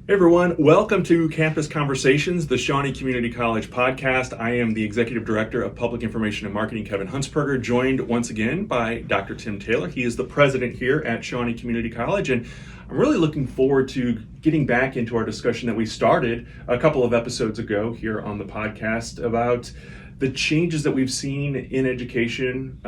Hey everyone, welcome to Campus Conversations, the Shawnee Community College podcast. I am the Executive Director of Public Information and Marketing, Kevin Hunsperger, joined once again by Dr. Tim Taylor. He is the president here at Shawnee Community College, and I'm really looking forward to getting back into our discussion that we started a couple of episodes ago here on the podcast about the changes that we've seen in education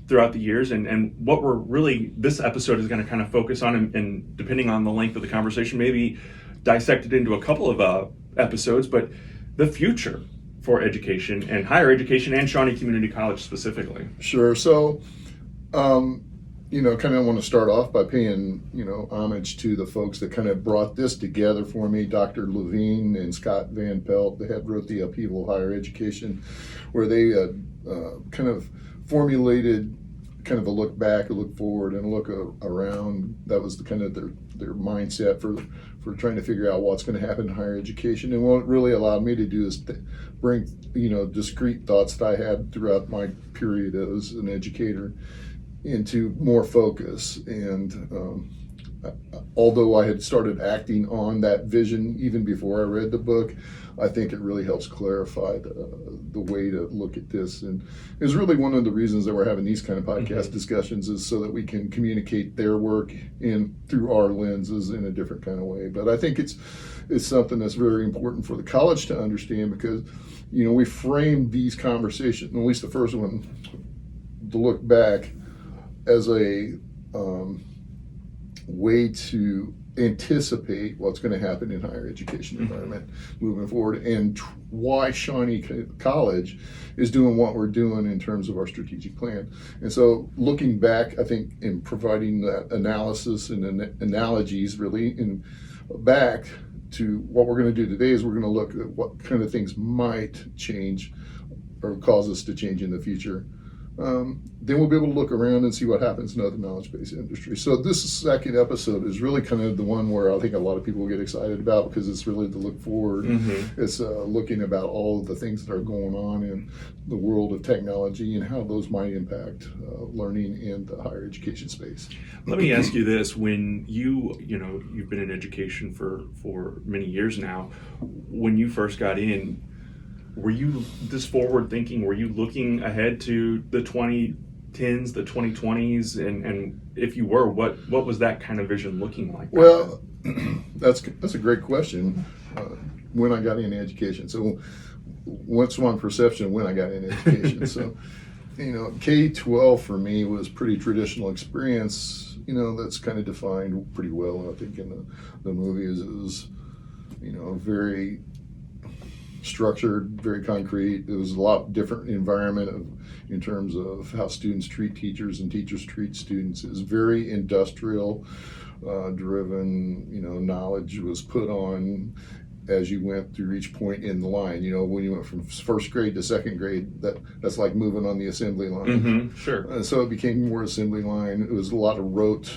throughout the years, and what we're really, this episode is going to kind of focus on, and depending on the length of the conversation, maybe dissected into a couple of episodes, but the future for education and higher education and Shawnee Community College specifically. Sure. So, kind of want to start off by paying, homage to the folks that kind of brought this together for me, Dr. Levine and Scott Van Pelt, the head wrote The Upheaval of Higher Education, where they kind of formulated kind of a look back, a look forward, and a look around. That was the kind of their mindset for trying to figure out what's going to happen in higher education. And what it really allowed me to do is bring, discrete thoughts that I had throughout my period as an educator into more focus. And although I had started acting on that vision even before I read the book, I think it really helps clarify the way to look at this. And it's really one of the reasons that we're having these kind of podcast discussions, is so that we can communicate their work through our lenses in a different kind of way. But I think it's something that's very important for the college to understand, because we framed these conversations, at least the first one, to look back, as a way to anticipate what's going to happen in higher education environment moving forward, and why Shawnee College is doing what we're doing in terms of our strategic plan. And so looking back, I think, in providing that analysis and analogies really back to what we're going to do today, is we're going to look at what kind of things might change or cause us to change in the future. Then we'll be able to look around and see what happens in other knowledge-based industries. So this second episode is really kind of the one where I think a lot of people get excited about, because it's really the look forward. It's looking about all of the things that are going on in the world of technology and how those might impact learning in the higher education space. Let me ask you this: when you've been in education for many years now, when you first got in, were you this forward thinking? Were you looking ahead to the 2010s, the 2020s? And if you were, what was that kind of vision looking like? Well, that's a great question. When I got into education. So what's one perception of when I got into education? So, K-12 for me was pretty traditional experience, that's kind of defined pretty well, I think, in the movie. It was, very structured, very concrete. It was a lot different environment in terms of how students treat teachers and teachers treat students. It was very industrial driven. Knowledge was put on as you went through each point in the line. When you went from first grade to second grade, that's like moving on the assembly line. Sure. And so it became more assembly line. It was a lot of rote.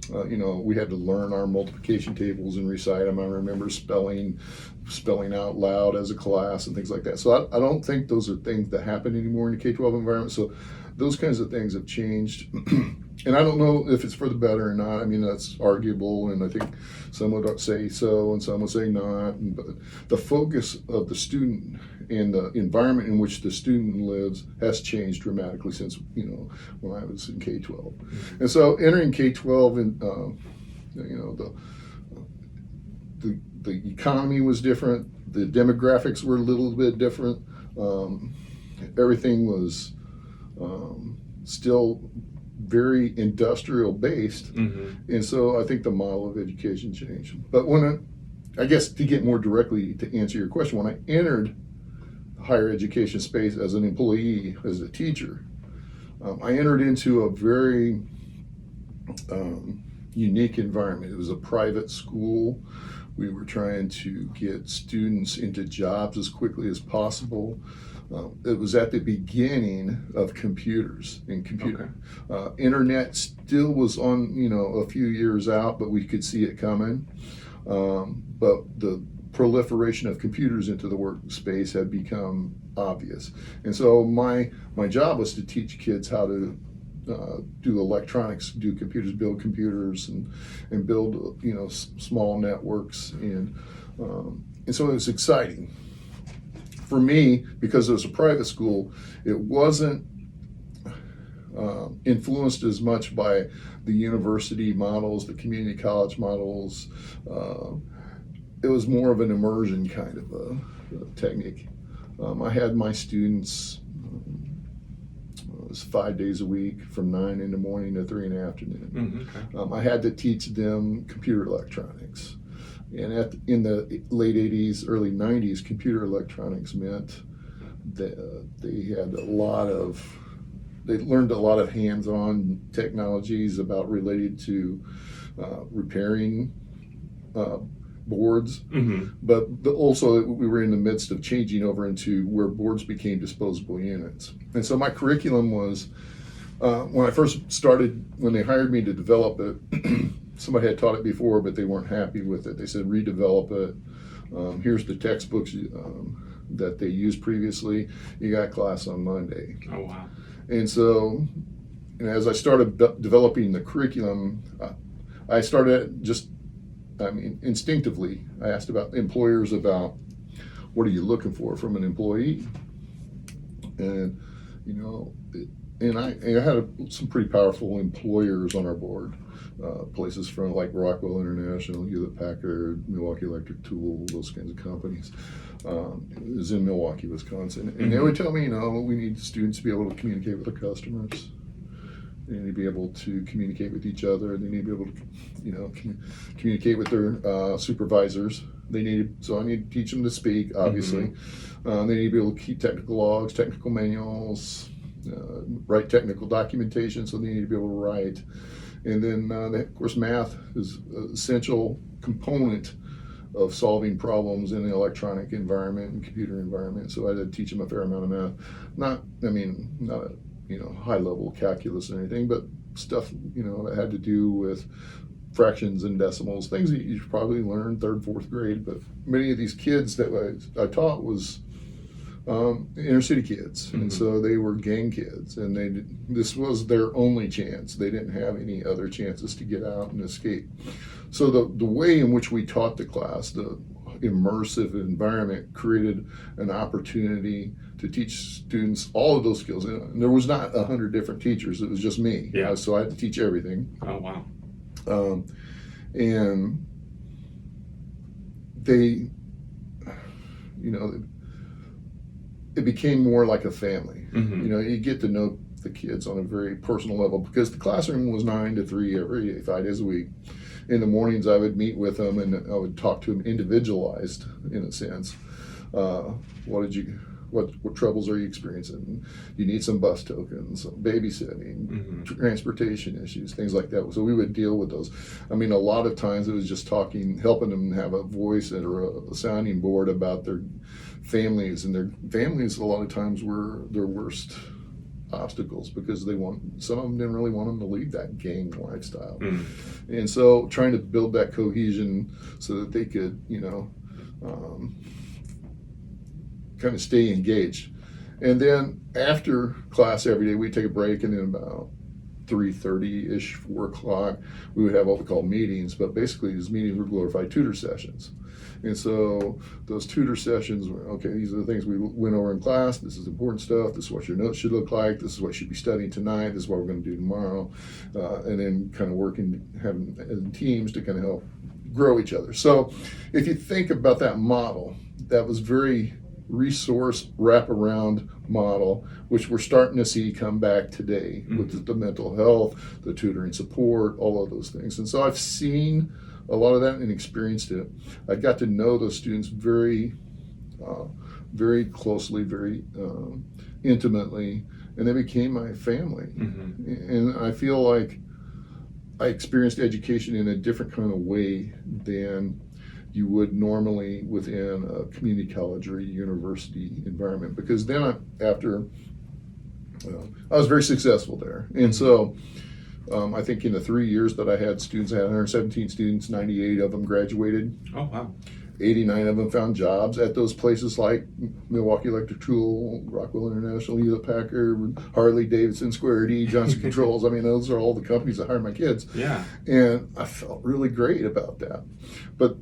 We had to learn our multiplication tables and recite them. I remember spelling out loud as a class and things like that. So I don't think those are things that happen anymore in the K-12 environment. So those kinds of things have changed. And I don't know if it's for the better or not. I mean, that's arguable, and I think some would say so and some would say not. But the focus of the student and the environment in which the student lives has changed dramatically since, when I was in K-12. And so entering K-12, and the economy was different. The demographics were a little bit different. Everything was still very industrial based. And so I think the model of education changed. But I guess to get more directly to answer your question, when I entered the higher education space as an employee, as a teacher, I entered into a very unique environment. It was a private school. We were trying to get students into jobs as quickly as possible. It was at the beginning of computers and computer. Internet still was on, a few years out, but we could see it coming. But the proliferation of computers into the workspace had become obvious. And so my job was to teach kids how to do electronics, do computers, build computers, and build small networks, and so it was exciting for me because it was a private school. It wasn't influenced as much by the university models, the community college models. It was more of an immersion kind of a technique. I had my students, it was 5 days a week from 9 in the morning to 3 in the afternoon. Okay. I had to teach them computer electronics. And in the late 80s, early 90s, computer electronics meant that they learned a lot of hands-on technologies related to repairing boards, but also we were in the midst of changing over into where boards became disposable units. And so my curriculum was, when I first started, when they hired me to develop it, somebody had taught it before, but they weren't happy with it. They said, redevelop it. Here's the textbooks that they used previously. You got class on Monday. Oh, wow. And so, as I started developing the curriculum, I started instinctively, I asked about employers about what are you looking for from an employee? And, and I had some pretty powerful employers on our board, places from like Rockwell International, Hewlett Packard, Milwaukee Electric Tool, those kinds of companies. It was in Milwaukee, Wisconsin. And they would tell me, we need students to be able to communicate with their customers. They need to be able to communicate with each other. They need to be able to, communicate with their supervisors. So I need to teach them to speak, obviously. They need to be able to keep technical logs, technical manuals, write technical documentation, so they need to be able to write. And then, of course, math is an essential component of solving problems in the electronic environment and computer environment. So I had to teach them a fair amount of math. Not high level calculus or anything, but stuff, that had to do with fractions and decimals, things that you probably learned 3rd, 4th grade. But many of these kids that I taught was inner city kids, and so they were gang kids, and this was their only chance. They didn't have any other chances to get out and escape. So the way in which we taught the class, the immersive environment, created an opportunity to teach students all of those skills. And there was not 100 different teachers; it was just me. Yeah. So I had to teach everything. Oh, wow. And they, it became more like a family. You get to know the kids on a very personal level, because the classroom was 9 to 3 every day, 5 days a week. In the mornings, I would meet with them and I would talk to them individualized, in a sense. What troubles are you experiencing? You need some bus tokens, babysitting, transportation issues, things like that. So we would deal with those. A lot of times it was just talking, helping them have a voice or a sounding board about their families, and their families a lot of times were their worst obstacles, because some of them didn't really want them to leave that gang lifestyle. And so trying to build that cohesion so that they could, kind of stay engaged. And then after class every day, we'd take a break, and then about 3:30-ish, 4 o'clock, we would have what we call meetings, but basically these meetings were glorified tutor sessions. And so those tutor sessions were, okay, these are the things we went over in class, this is important stuff, this is what your notes should look like, this is what you should be studying tonight, this is what we're going to do tomorrow, and then kind of having teams to kind of help grow each other. So if you think about that model, that was very resource wraparound model, which we're starting to see come back today with the mental health, the tutoring support, all of those things. And so I've seen a lot of that and experienced it. I got to know those students very, very closely, very intimately, and they became my family. And I feel like I experienced education in a different kind of way than you would normally within a community college or a university environment, because then I was very successful there. And so I think in the 3 years that I had students, I had 117 students, 98 of them graduated. Oh, wow. 89 of them found jobs at those places like Milwaukee Electric Tool, Rockwell International, Hewlett Packard, Harley Davidson, Square D, Johnson Controls. I mean, those are all the companies that hired my kids. Yeah. And I felt really great about that. But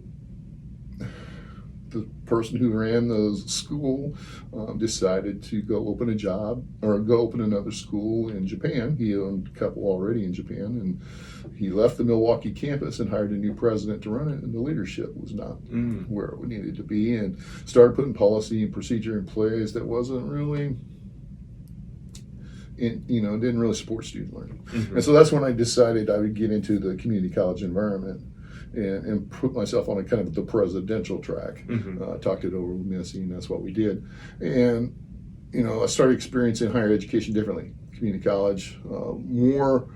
the person who ran the school decided to go open a job or go open another school in Japan. He owned a couple already in Japan, and he left the Milwaukee campus and hired a new president to run it, and the leadership was not where it needed to be, and started putting policy and procedure in place that wasn't really, didn't really support student learning. And so that's when I decided I would get into the community college environment and put myself on a kind of the presidential track. Talked it over with Missy, and that's what we did. And I started experiencing higher education differently. Community college, more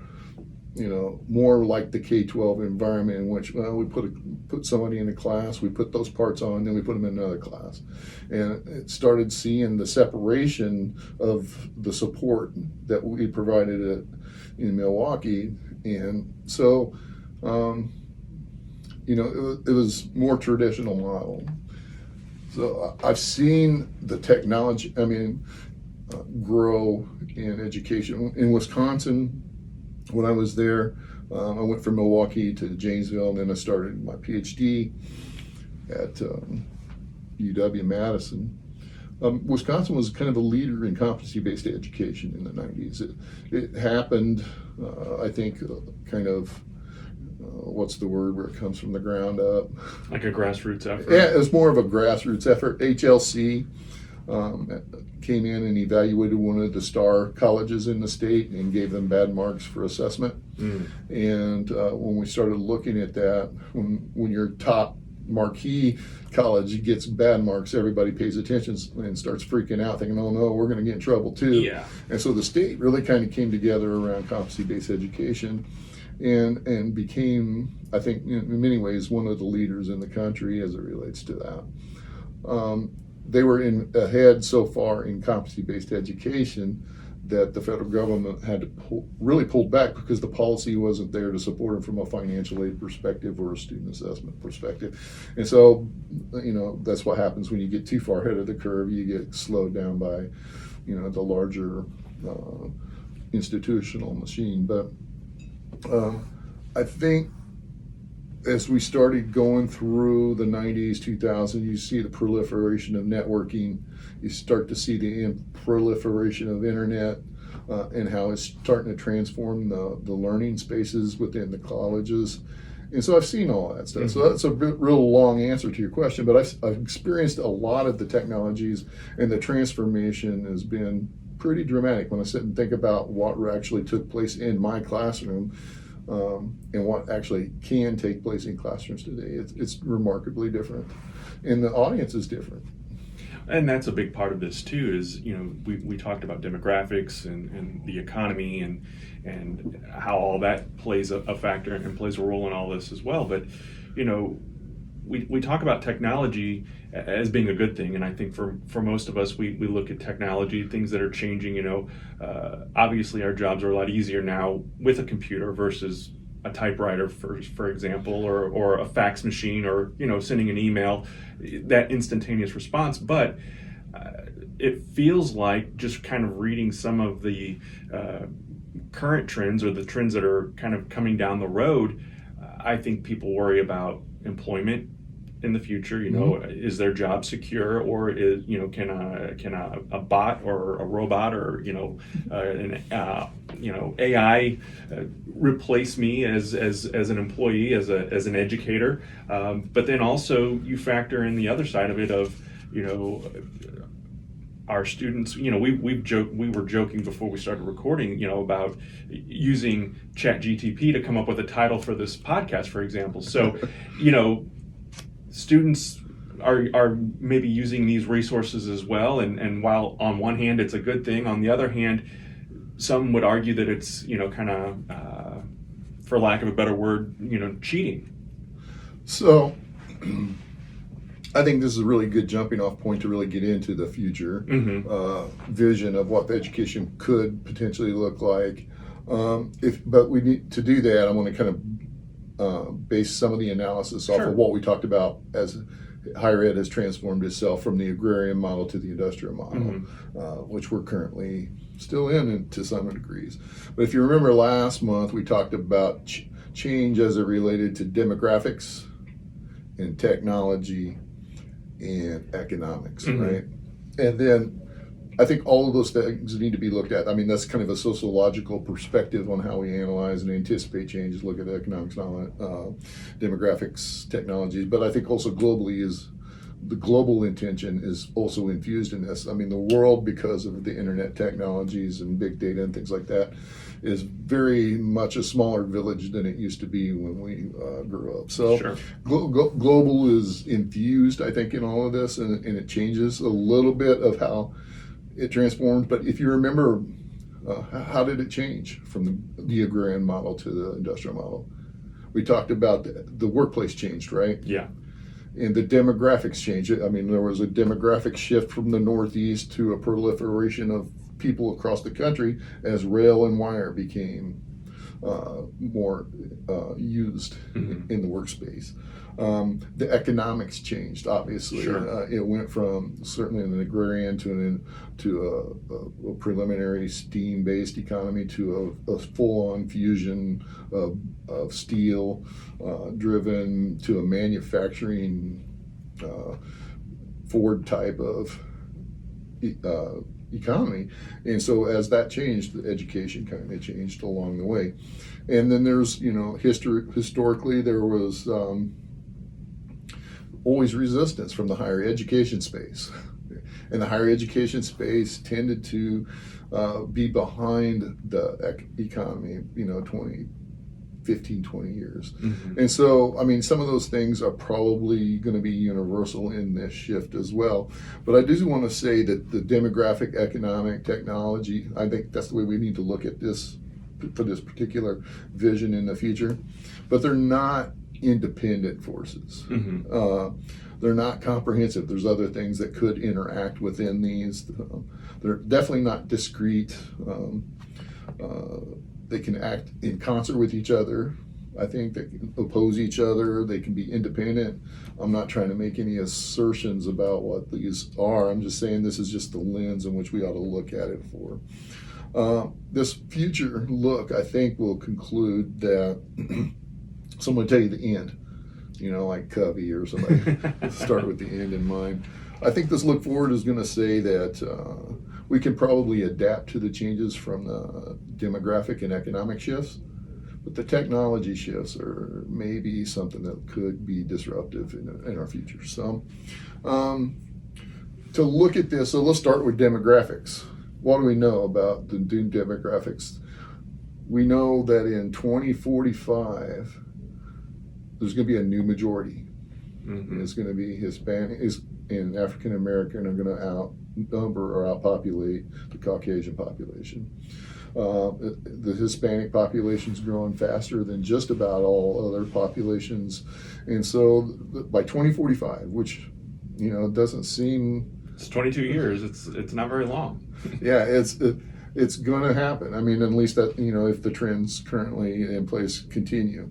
like the K-12 environment in which we put somebody in a class, we put those parts on, then we put them in another class, and it started seeing the separation of the support that we provided in Milwaukee, and so. It was more traditional model. So I've seen the technology, grow in education. In Wisconsin, when I was there, I went from Milwaukee to Janesville, and then I started my PhD at UW-Madison. Wisconsin was kind of a leader in competency-based education in the 90s. It happened, I think, kind of, what's the word where it comes from the ground up? Like a grassroots effort? Yeah, it was more of a grassroots effort. HLC came in and evaluated one of the star colleges in the state and gave them bad marks for assessment. And when we started looking at that, when your top marquee college gets bad marks, everybody pays attention and starts freaking out, thinking, oh no, we're going to get in trouble too. Yeah. And so the state really kind of came together around competency-based education and became, I think, in many ways, one of the leaders in the country as it relates to that. They were ahead so far in competency-based education that the federal government had to really pull back because the policy wasn't there to support them from a financial aid perspective or a student assessment perspective. And so, that's what happens when you get too far ahead of the curve. You get slowed down by, the larger institutional machine. But I think as we started going through the 90s, 2000s, you see the proliferation of networking. You start to see the proliferation of internet and how it's starting to transform the learning spaces within the colleges. And so I've seen all that stuff. So that's a real long answer to your question, but I've experienced a lot of the technologies, and the transformation has been pretty dramatic when I sit and think about what actually took place in my classroom and what actually can take place in classrooms today. It's remarkably different, and the audience is different. And that's a big part of this too, is, we talked about demographics and the economy and how all that plays a factor and plays a role in all this as well. But, we talk about technology as being a good thing, and I think for most of us, we look at technology, things that are changing. Obviously our jobs are a lot easier now with a computer versus a typewriter, for example, or a fax machine, or sending an email, that instantaneous response. But it feels like, just kind of reading some of the current trends, or the trends that are kind of coming down the road, I think people worry about employment in the future. Is their job secure, or is can a bot or a robot or an AI replace me as an employee, as an educator? But then also you factor in the other side of it of our students. We were joking before we started recording, about using ChatGTP to come up with a title for this podcast, for example. So students are maybe using these resources as well, and while on one hand it's a good thing, on the other hand some would argue that it's kind of for lack of a better word, cheating. So I think this is a really good jumping off point to really get into the future vision of what the education could potentially look like. But we need to do that. I want to kind of base some of the analysis off of what we talked about as higher ed has transformed itself from the agrarian model to the industrial model, which we're currently still in to some degrees. But if you remember last month, we talked about change as it related to demographics and technology and economics, right? And then I think all of those things need to be looked at. I mean, that's kind of a sociological perspective on how we analyze and anticipate changes, look at economics, demographics, technologies. But I think also globally the global intention is also infused in this. I mean, the world, because of the internet technologies and big data and things like that, is very much a smaller village than it used to be when we grew up. So Sure. Global is infused, I think, in all of this, and it changes a little bit of how it transformed. But if you remember, how did it change from the agrarian model to the industrial model? We talked about the workplace changed, right? Yeah. And the demographics changed. I mean, there was a demographic shift from the Northeast to a proliferation of people across the country as rail and wire became more used in the workspace. The economics changed, obviously. Sure. It went from certainly an agrarian to a preliminary steam-based economy to a full-on fusion of steel driven to a manufacturing Ford type of economy. And so as that changed, the education kind of changed along the way. And then there's, historically there was always resistance from the higher education space. And the higher education space tended to be behind the economy, 20 years. And so, I mean, some of those things are probably going to be universal in this shift as well. But I do want to say that the demographic, economic, technology, I think that's the way we need to look at this for this particular vision in the future. But they're not independent forces. They're not comprehensive. There's other things that could interact within these. They're definitely not discrete. They can act in concert with each other. I think they can oppose each other. They can be independent. I'm not trying to make any assertions about what these are. I'm just saying this is just the lens in which we ought to look at it for. This future look, I think, will conclude that someone tell you the end, like Covey or somebody, start with the end in mind. I think this look forward is going to say that we can probably adapt to the changes from the demographic and economic shifts, but the technology shifts are maybe something that could be disruptive in our future. So to look at this, so let's start with demographics. What do we know about the demographics? We know that in 2045, there's going to be a new majority. It's going to be Hispanic and African American are going to outnumber or outpopulate the Caucasian population. The Hispanic population is growing faster than just about all other populations. And so by 2045, which, doesn't seem... It's 22 years. It's not very long. Yeah, it's going to happen. I mean, at least that, if the trends currently in place continue.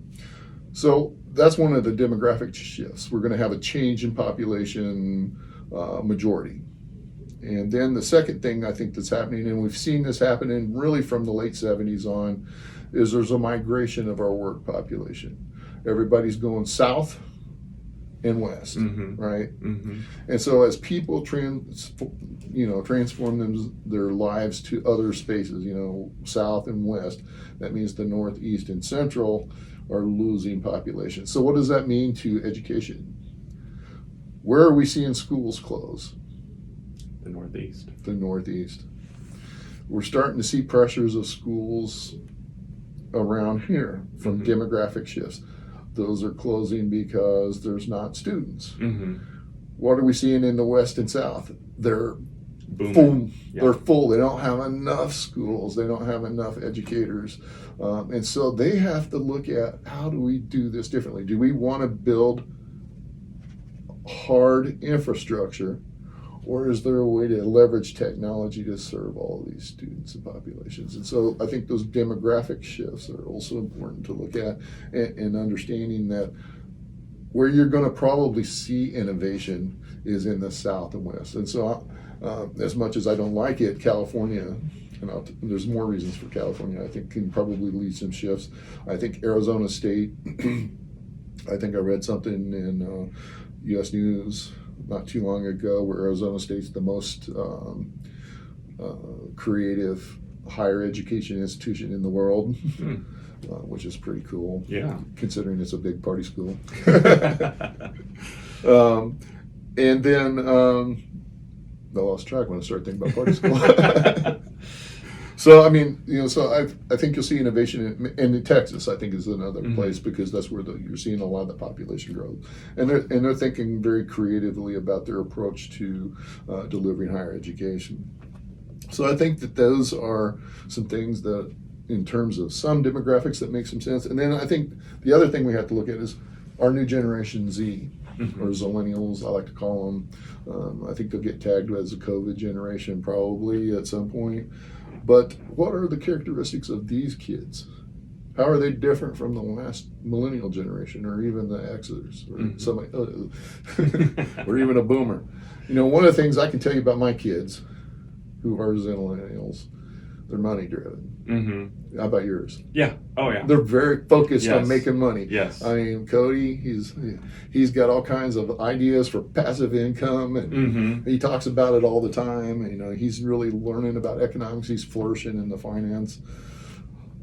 So that's one of the demographic shifts. We're going to have a change in population majority. And then the second thing I think that's happening, and we've seen this happening really from the late 70s on, is there's a migration of our work population. Everybody's going south and west, right? And so as people transform their lives to other spaces, south and west, that means the northeast and central are losing population. So what does that mean to education? Where are we seeing schools close? The Northeast. The Northeast. We're starting to see pressures of schools around here from demographic shifts. Those are closing because there's not students. What are we seeing in the West and South? They're full. Yeah. They're full. They don't have enough schools. They don't have enough educators. And so they have to look at, how do we do this differently? Do we want to build hard infrastructure, or is there a way to leverage technology to serve all of these students and populations? And so I think those demographic shifts are also important to look at, and understanding that where you're going to probably see innovation is in the South and West. And so, as much as I don't like it, California, there's more reasons for California, I think, can probably lead some shifts. I think Arizona State, I think I read something in U.S. News not too long ago where Arizona State's the most creative higher education institution in the world. Which is pretty cool. Yeah. Considering it's a big party school. And then I lost track when I started thinking about party school. So I mean, so I think you'll see innovation in Texas. I think is another place because that's where you're seeing a lot of the population growth, and they're thinking very creatively about their approach to delivering higher education. So I think that those are some things that, in terms of some demographics, that make some sense. And then I think the other thing we have to look at is our new generation Z, or Zillennials, I like to call them. I think they'll get tagged as a COVID generation probably at some point. But what are the characteristics of these kids? How are they different from the last millennial generation, or even the Xers, or somebody, or even a boomer? One of the things I can tell you about my kids, who are Zillennials, they're money driven. How about yours? Yeah. Oh, yeah. They're very focused on making money. Yes. I mean, Cody, he's got all kinds of ideas for passive income, and he talks about it all the time. He's really learning about economics. He's flourishing in the finance.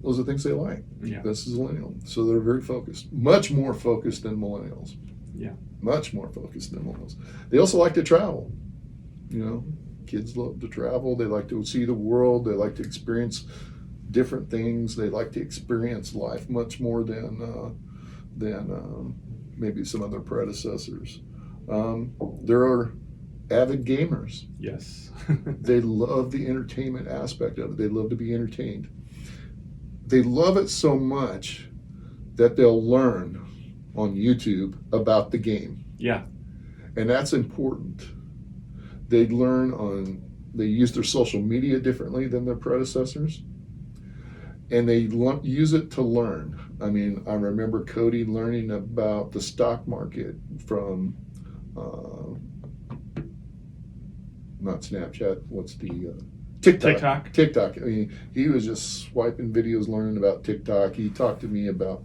Those are things they like. Yeah. This is millennial. So they're very focused, much more focused than millennials. Yeah. Much more focused than millennials. They also like to travel. Kids love to travel. They like to see the world. They like to experience different things. They like to experience life much more than maybe some of their predecessors. There are avid gamers. Yes. They love the entertainment aspect of it. They love to be entertained. They love it so much that they'll learn on YouTube about the game. Yeah. And that's important. They use their social media differently than their predecessors, and they use it to learn. I mean, I remember Cody learning about the stock market from, not Snapchat, what's the, TikTok. TikTok. I mean, he was just swiping videos, learning about TikTok. He talked to me about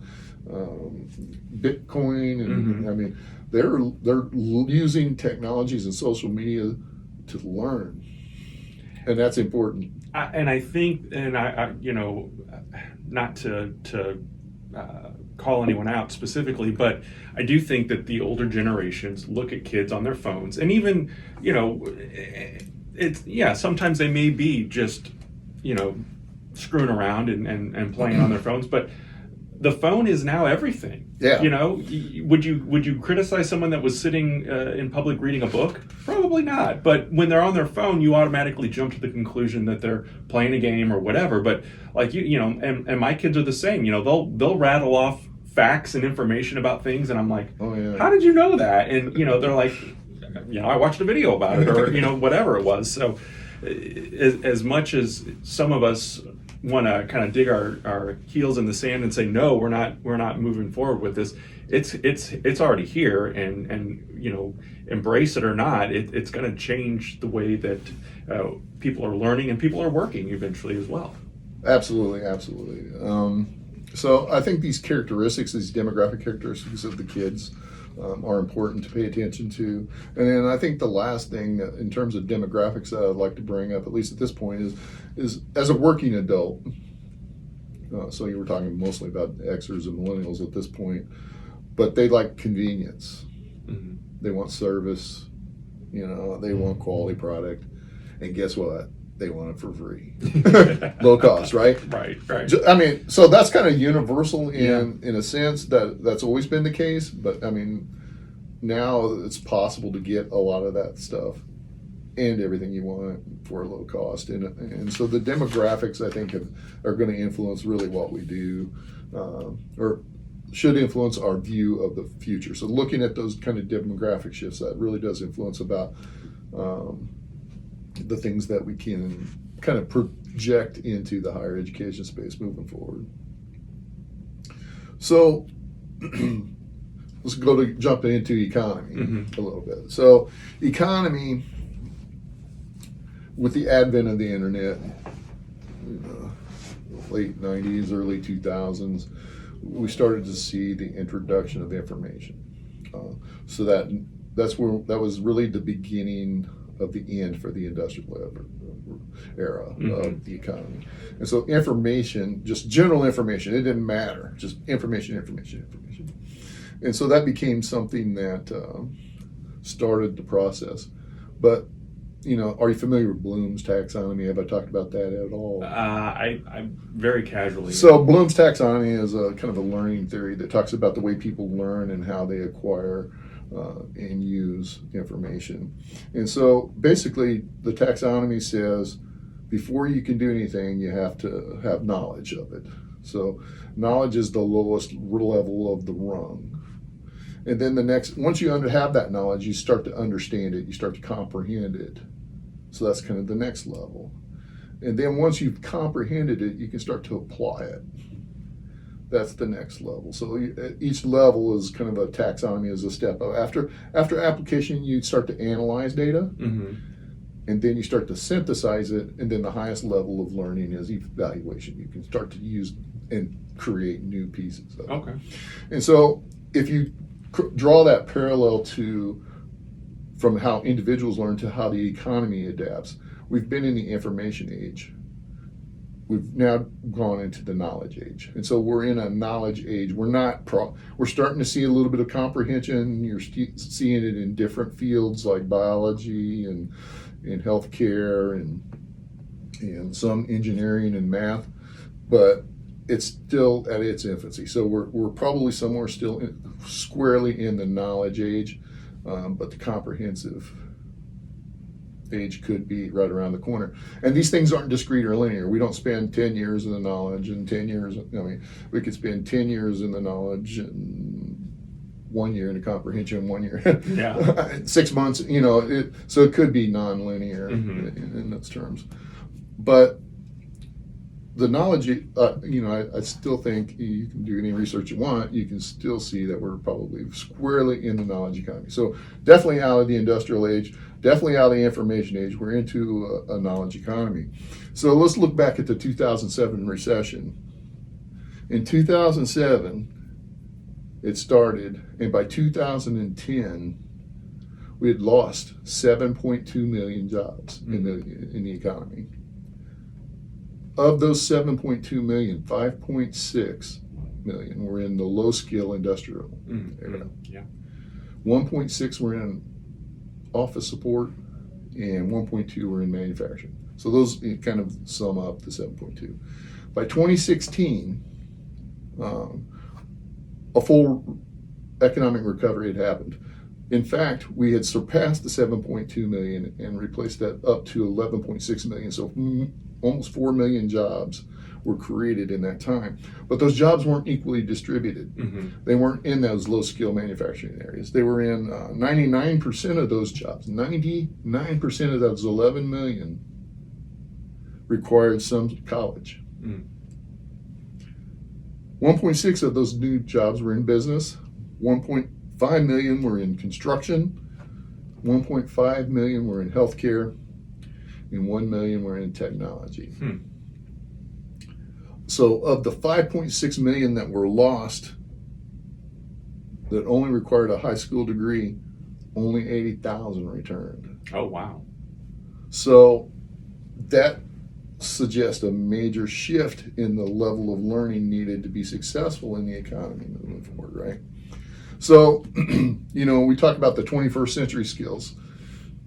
Bitcoin, and I mean, they're using technologies and social media to learn, and that's important. I think, I not to call anyone out specifically, but I do think that the older generations look at kids on their phones, and even sometimes they may be just screwing around and playing on their phones, but the phone is now everything. Yeah. Would you criticize someone that was sitting in public reading a book? Probably not. But when they're on their phone, you automatically jump to the conclusion that they're playing a game or whatever. But like and my kids are the same. They'll rattle off facts and information about things, and I'm like, oh yeah, how did you know that? And they're like, I watched a video about it, or whatever it was. So as much as some of us want to kind of dig our heels in the sand and say, no, we're not moving forward with this, it's already here, and embrace it or not, it's going to change the way that people are learning and people are working eventually as well. Absolutely. So I think these demographic characteristics of the kids are important to pay attention to. And then I think the last thing in terms of demographics that I'd like to bring up, at least at this point, is as a working adult. So you were talking mostly about Xers and millennials at this point, but they like convenience. They want service. They want quality product, and guess what? They want it for free, low cost, right? Right. I mean, so that's kind of universal in a sense that's always been the case. But I mean, now it's possible to get a lot of that stuff and everything you want for a low cost, and so the demographics, I think, are going to influence really what we do, or should influence our view of the future. So looking at those kind of demographic shifts, that really does influence about the things that we can kind of project into the higher education space moving forward. So let's jump into economy Mm-hmm. a little bit. So economy, with the advent of the internet, late 90s, early 2000s, we started to see the introduction of information. So that was really the beginning of the end for the industrial era of the economy. And so information, just general information, it didn't matter, just information. And so that became something that started the process. But, are you familiar with Bloom's taxonomy? Have I talked about that at all? I very casually. So Bloom's taxonomy is a kind of a learning theory that talks about the way people learn and how they acquire and use information. And so basically the taxonomy says before you can do anything, you have to have knowledge of it. So knowledge is the lowest level of the rung. And then once you have that knowledge, you start to understand it, you start to comprehend it. So that's kind of the next level. And then once you've comprehended it, you can start to apply it. That's the next level. So each level is kind of a taxonomy as a step up. After application, you start to analyze data, and then you start to synthesize it, and then the highest level of learning is evaluation. You can start to use and create new pieces of it. Okay. And so if you draw that parallel from how individuals learn to how the economy adapts, we've been in the information age. We've now gone into the knowledge age. And so we're in a knowledge age. We're starting to see a little bit of comprehension. You're seeing it in different fields like biology and in healthcare and some engineering and math, but it's still at its infancy. So we're probably somewhere still squarely in the knowledge age, but the comprehensive age could be right around the corner. And these things aren't discrete or linear. We don't spend 10 years in the knowledge and 10 years, we could spend 10 years in the knowledge and 1 year in the comprehension, 1 year, Yeah. 6 months, so it could be non-linear in those terms. But the knowledge, I still think you can do any research you want, you can still see that we're probably squarely in the knowledge economy. So definitely out of the industrial age, definitely out of the information age, we're into a knowledge economy. So let's look back at the 2007 recession. In 2007, it started, and by 2010, we had lost 7.2 million jobs in the economy. Of those 7.2 million, 5.6 million were in the low-skill industrial area. Yeah. 1.6 were in office support, and 1.2 were in manufacturing. So those kind of sum up the 7.2. By 2016, a full economic recovery had happened. In fact, we had surpassed the 7.2 million and replaced that up to 11.6 million. So almost 4 million jobs were created in that time. But those jobs weren't equally distributed. They weren't in those low-skill manufacturing areas. They were in 99% of those jobs. 99% of those 11 million required some college. 1.6 of those new jobs were in business. 1.5 million were in construction. 1.5 million were in healthcare. And 1 million were in technology. So of the 5.6 million that were lost, that only required a high school degree, only 80,000 returned. Oh, wow. So that suggests a major shift in the level of learning needed to be successful in the economy moving forward, right? So, we talk about the 21st century skills.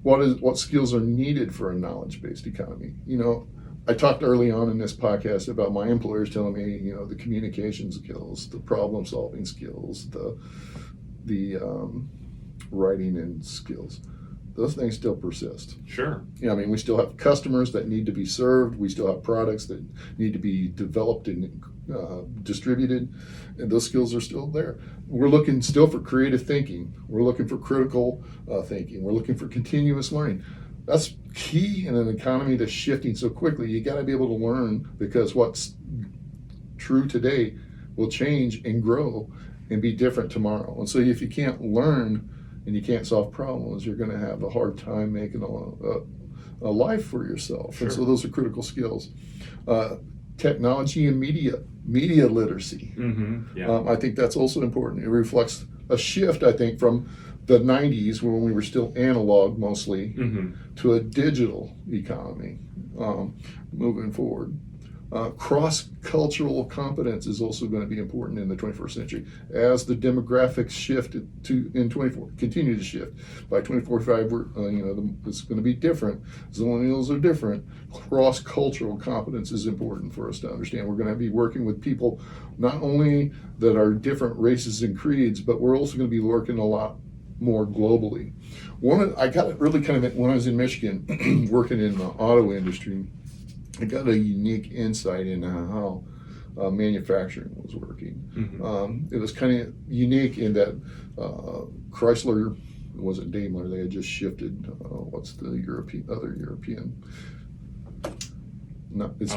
What skills are needed for a knowledge-based economy? I talked early on in this podcast about my employers telling me, the communication skills, the problem-solving skills, the writing and skills. Those things still persist. Sure. We still have customers that need to be served. We still have products that need to be developed and distributed, and those skills are still there. We're looking still for creative thinking. We're looking for critical thinking. We're looking for continuous learning. That's key in an economy that's shifting so quickly. You got to be able to learn, because what's true today will change and grow, and be different tomorrow. And so if you can't learn and you can't solve problems, you're going to have a hard time making a life for yourself. Sure. And so those are critical skills. Technology and media literacy. Mm-hmm. Yeah. I think that's also important. It reflects a shift, I think, from the 90s when we were still analog mostly to a digital economy moving forward. Cross-cultural competence is also going to be important in the 21st century as the demographics shift continue to shift. By 2045, it's going to be different. Millennials are different. Cross-cultural competence is important for us to understand. We're going to be working with people not only that are different races and creeds, but we're also going to be working a lot more globally. I got it really kind of when I was in Michigan working in the auto industry. I got a unique insight into how manufacturing was working. It was kind of unique in that Chrysler, wasn't Daimler, they had just shifted, what's the other European? No, it's,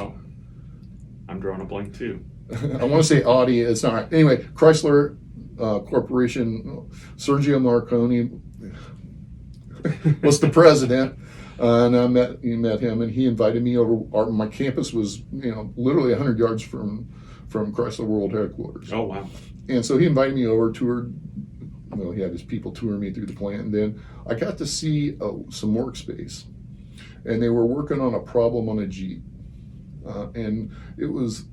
I'm drawing a blank too. I want to say Audi, it's not. Anyway, Chrysler Corporation, Sergio Marconi was the president. And I met him, and he invited me over. My campus was, literally 100 yards from Chrysler World Headquarters. Oh, wow. And so he invited me over, he had his people tour me through the plant, and then I got to see some workspace. And they were working on a problem on a Jeep. And it was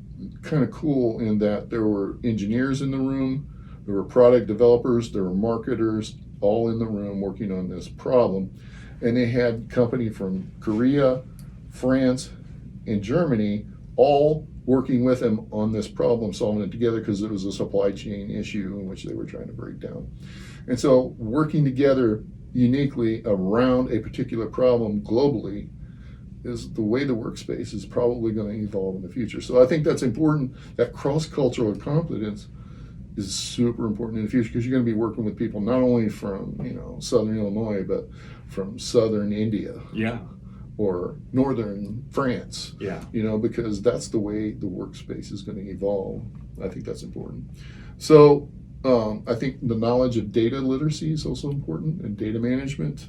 kind of cool in that there were engineers in the room, there were product developers, there were marketers, all in the room working on this problem. And they had company from Korea, France, and Germany all working with them on this problem, solving it together because it was a supply chain issue in which they were trying to break down. And so working together uniquely around a particular problem globally is the way the workspace is probably going to evolve in the future. So I think that's important. That cross-cultural competence is super important in the future because you're going to be working with people not only from Southern Illinois, but from Southern India, or Northern France, because that's the way the workspace is going to evolve. I think that's important. So I think the knowledge of data literacy is also important, and data management.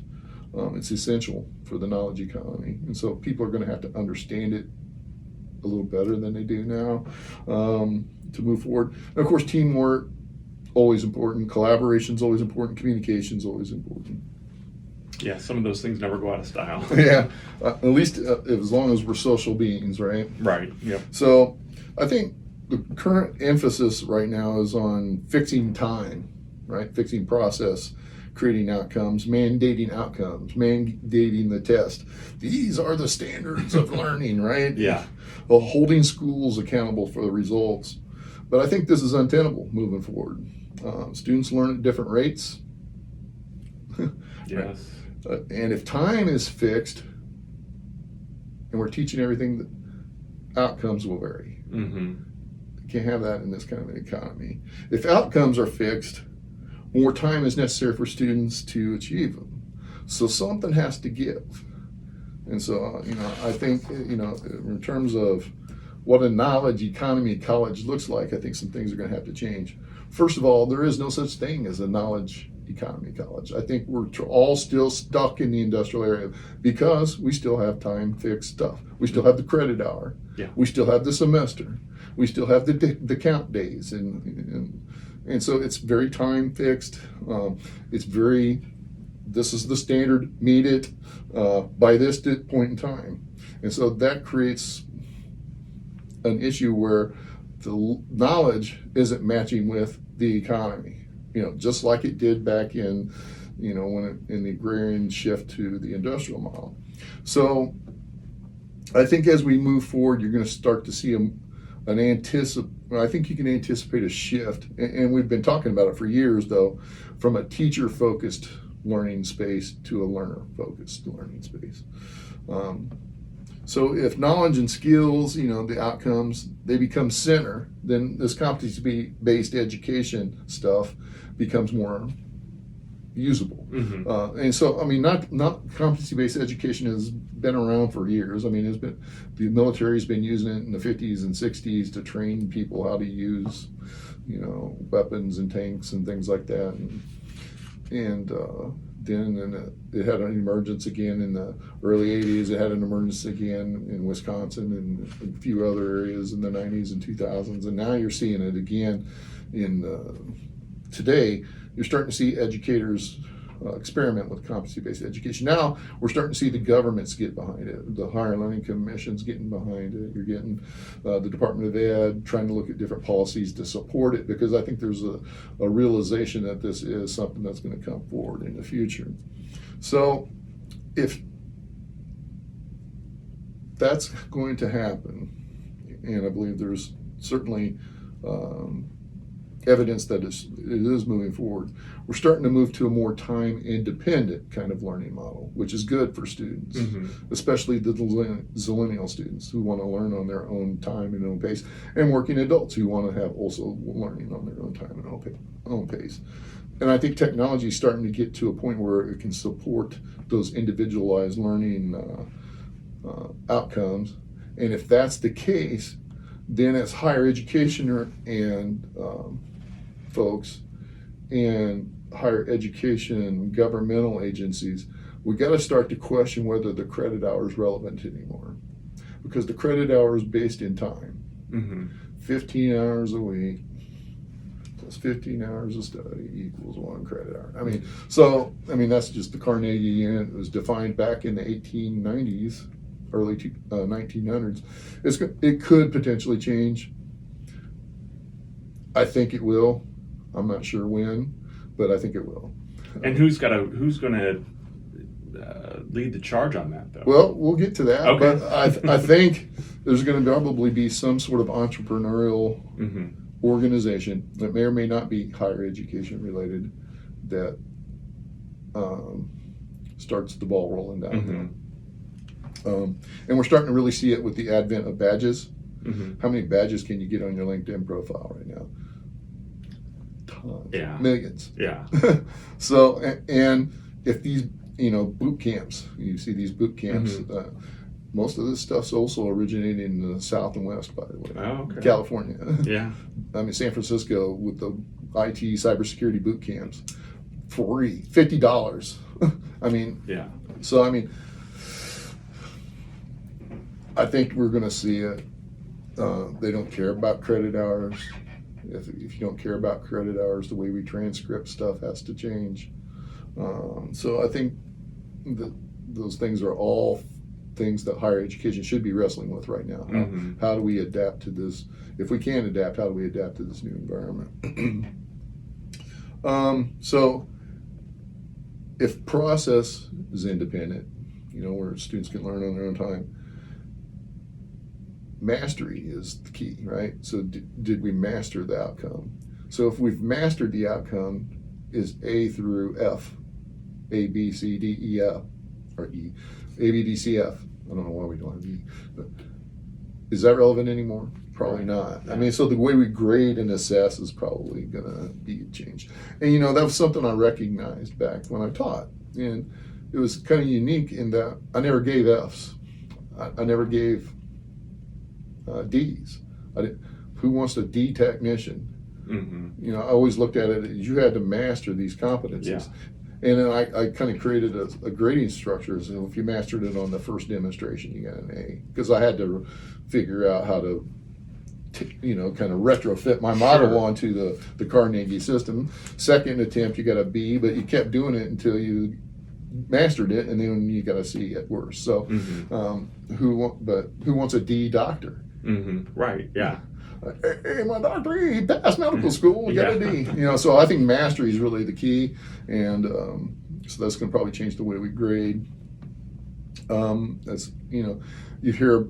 It's essential for the knowledge economy, and so people are going to have to understand it a little better than they do now to move forward. And of course, teamwork, always important. Collaboration is always important. Communication is always important. Yeah, some of those things never go out of style. Yeah, at least as long as we're social beings, right? Right, yep. So I think the current emphasis right now is on fixing time, right? Fixing process, creating outcomes, mandating the test. These are the standards of learning, right? Yeah. Well, holding schools accountable for the results. But I think this is untenable moving forward. Students learn at different rates. Yes. And if time is fixed and we're teaching everything, the outcomes will vary. You can't have that in this kind of an economy. If outcomes are fixed, more time is necessary for students to achieve them. So something has to give. And so, I think, in terms of what a knowledge economy college looks like, I think some things are going to have to change. First of all, there is no such thing as a knowledge economy college. I think we're all still stuck in the industrial area because we still have time fixed stuff. We still have the credit hour. Yeah. We still have the semester. We still have the count days. And so it's very time fixed. This is the standard, meet it by this point in time. And so that creates an issue where the knowledge isn't matching with the economy, just like it did back in, in the agrarian shift to the industrial model. So I think as we move forward, you're going to start to see I think you can anticipate a shift, and we've been talking about it for years, though, from a teacher-focused learning space to a learner-focused learning space. So if knowledge and skills, the outcomes, they become center, then this competency-based education stuff becomes more usable. And so, I mean, not competency-based education has been around for years. I mean, the military's been using it in the 50s and 60s to train people how to use, weapons and tanks and things like that. And then it had an emergence again in the early 80s. It had an emergence again in Wisconsin and a few other areas in the 90s and 2000s. And now you're seeing it again today. You're starting to see educators experiment with competency-based education. Now we're starting to see the governments get behind it. The Higher Learning Commission's getting behind it. You're getting the Department of Ed trying to look at different policies to support it, because I think there's a realization that this is something that's going to come forward in the future. So if that's going to happen, and I believe there's certainly evidence that it is moving forward, we're starting to move to a more time-independent kind of learning model, which is good for students, especially the zillennial students who want to learn on their own time and own pace, and working adults who want to have also learning on their own time and own pace. And I think technology is starting to get to a point where it can support those individualized learning outcomes. And if that's the case, then as higher education and folks and higher education governmental agencies, we got to start to question whether the credit hour is relevant anymore, because the credit hour is based in time. 15 hours a week plus 15 hours of study equals 1 credit hour. I mean, that's just the Carnegie unit. It was defined back in the 1890s, early 1900s. It could potentially change. I think it will. I'm not sure when, but I think it will. And who's going to lead the charge on that, though? Well, we'll get to that. Okay. But I think there's going to probably be some sort of entrepreneurial organization that may or may not be higher education related that starts the ball rolling down there. And we're starting to really see it with the advent of badges. How many badges can you get on your LinkedIn profile right now? Tons. Yeah. Millions. Yeah. So, and if these, boot camps, you see these boot camps, most of this stuff's also originating in the South and West, by the way. Oh, okay. California. Yeah. I mean, San Francisco with the IT cybersecurity boot camps, free, $50. I mean, yeah. So, I mean, I think we're going to see it. They don't care about credit hours. If you don't care about credit hours, the way we transcript stuff has to change. So I think that those things are all things that higher education should be wrestling with right now. How do we adapt to this? If we can adapt, how do we adapt to this new environment? So if process is independent, where students can learn on their own time, mastery is the key, right? So did we master the outcome? So if we've mastered the outcome, is A through F, A, B, C, D, E, F, or E, A, B, D, C, F. I don't know why we don't have E, but is that relevant anymore? Probably not. I mean, so the way we grade and assess is probably gonna be changed. And that was something I recognized back when I taught. And it was kind of unique in that I never gave Fs. I never gave Ds. Who wants a D technician? I always looked at it as you had to master these competencies. Yeah. And then I kind of created a grading structure. So if you mastered it on the first demonstration, you got an A. Because I had to figure out how to, kind of retrofit my model onto the Carnegie system. Second attempt, you got a B, but you kept doing it until you mastered it, and then you got a C at worst. So, who wants a D doctor? Right. Yeah. Hey, my doctor, he passed medical school. Got a D. So I think mastery is really the key, and so that's going to probably change the way we grade. That's you hear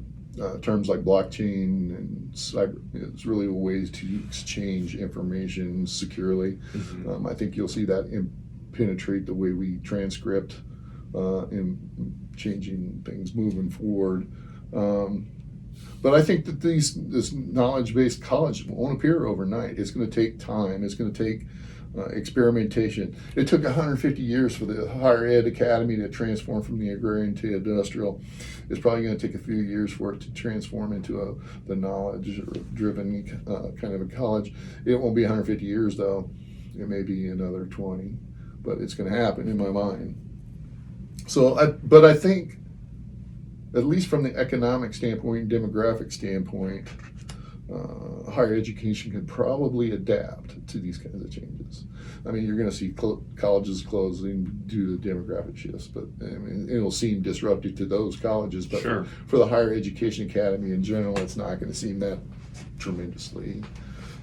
terms like blockchain and cyber. It's really ways to exchange information securely. I think you'll see that penetrate the way we transcript in changing things moving forward. But I think that this knowledge-based college won't appear overnight. It's going to take time. It's going to take experimentation. It took 150 years for the higher ed academy to transform from the agrarian to industrial. It's probably going to take a few years for it to transform into the knowledge-driven kind of a college. It won't be 150 years, though. It may be another 20, but it's going to happen in my mind. But I think, at least from the economic standpoint, demographic standpoint, higher education can probably adapt to these kinds of changes. I mean, you're going to see colleges closing due to demographic shifts, but I mean, it'll seem disruptive to those colleges. But Sure. for the higher education academy in general, it's not going to seem that tremendously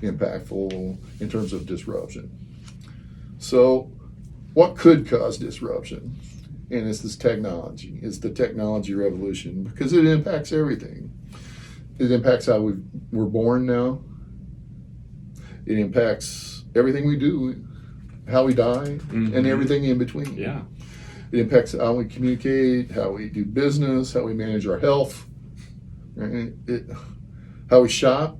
impactful in terms of disruption. So, what could cause disruption? And it's this technology. It's the technology revolution because it impacts everything. It impacts how we're born now. It impacts everything we do, how we die, and everything in between. Yeah. It impacts how we communicate, how we do business, how we manage our health, right? How we shop,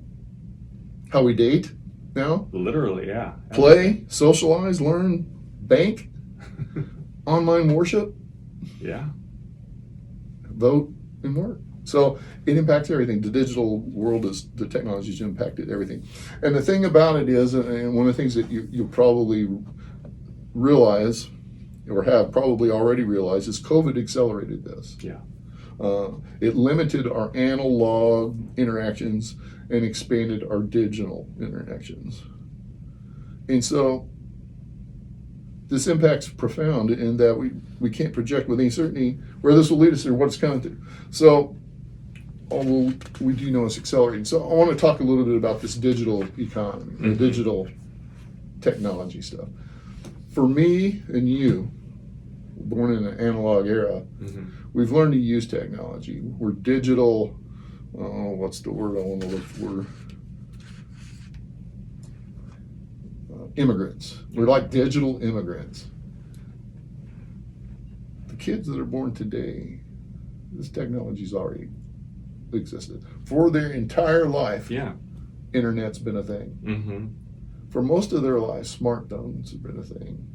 how we date now, Literally, yeah. play, socialize, learn, bank, online worship, Yeah. vote, and work. So it impacts everything. The digital world the technology's impacted everything. And the thing about it is, and one of the things that you'll probably realize, or have probably already realized, is COVID accelerated this. Yeah. It limited our analog interactions and expanded our digital interactions. And so this impact's profound in that we can't project with any certainty where this will lead us or what it's coming to. So, although we do know it's accelerating. So I want to talk a little bit about this digital economy, the digital technology stuff. For me and you, born in an analog era, we've learned to use technology. We're digital, what's the word I want to look for? Immigrants. We're like digital immigrants. The kids that are born today, this technology's already existed. For their entire life, Yeah. internet's been a thing. For most of their lives, smartphones have been a thing.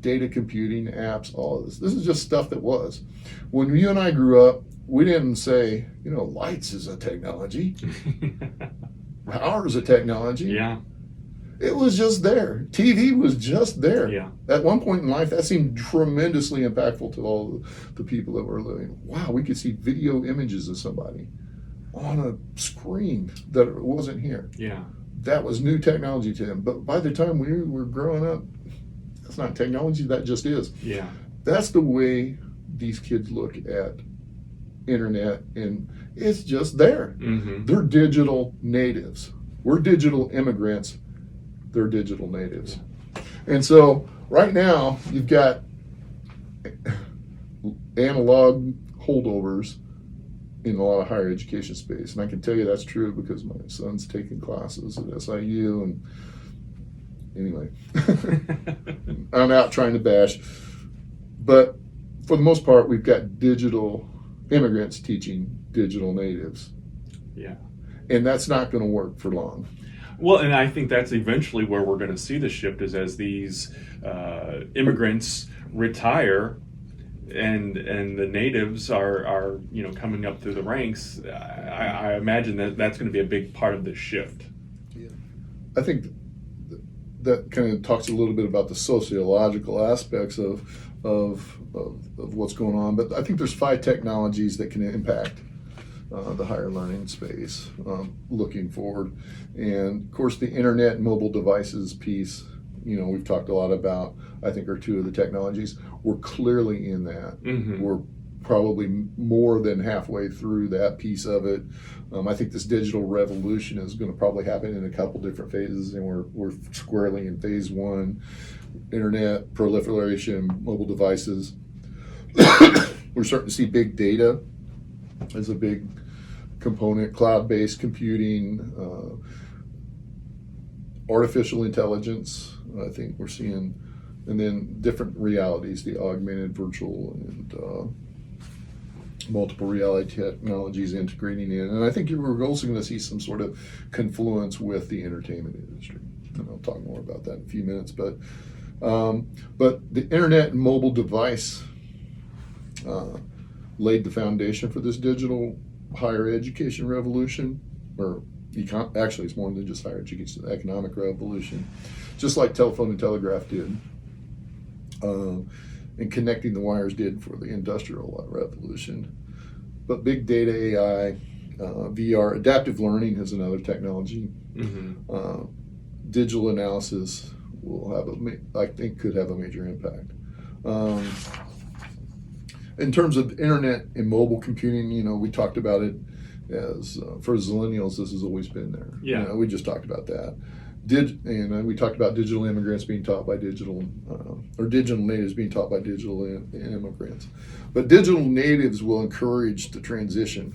Data computing, apps, all of this. This is just stuff that was. When you and I grew up, we didn't say, lights is a technology. Power is a technology. Yeah. It was just there. TV was just there. Yeah. At one point in life, that seemed tremendously impactful to all the people that were living. Wow, we could see video images of somebody on a screen that wasn't here. Yeah. That was new technology to them. But by the time we were growing up, that's not technology, that just is. Yeah. That's the way these kids look at internet, and it's just there. They're digital natives. We're digital immigrants. They're digital natives. And so right now you've got analog holdovers in a lot of higher education space. And I can tell you that's true because my son's taking classes at SIU, and anyway, I'm out trying to bash. But for the most part, we've got digital immigrants teaching digital natives. Yeah. And that's not going to work for long. Well, and I think that's eventually where we're going to see the shift is as these immigrants retire and the natives are coming up through the ranks. I imagine that's going to be a big part of this shift. Yeah. I think that kind of talks a little bit about the sociological aspects of what's going on. But I think there's 5 technologies that can impact the higher learning space looking forward. And of course the internet and mobile devices piece, we've talked a lot about, I think are 2 of the technologies. We're clearly in that. We're probably more than halfway through that piece of it. I think this digital revolution is going to probably happen in a couple different phases, and we're squarely in phase 1. Internet, proliferation, mobile devices. We're starting to see big data as a big component, cloud-based computing, artificial intelligence, I think we're seeing, and then different realities, the augmented, virtual, and multiple reality technologies integrating in. And I think we're also going to see some sort of confluence with the entertainment industry. and I'll talk more about that in a few minutes. But the internet and mobile device laid the foundation for this digital higher education revolution, or actually it's more than just higher education, the economic revolution, just like telephone and telegraph did, and connecting the wires did for the industrial revolution. But big data, AI, VR, adaptive learning is another technology. Digital analysis will have I think could have a major impact. In terms of internet and mobile computing, we talked about it as for millennials, this has always been there. Yeah. We just talked about that. And we talked about digital immigrants being taught by digital, or digital natives being taught by digital immigrants. But digital natives will encourage the transition,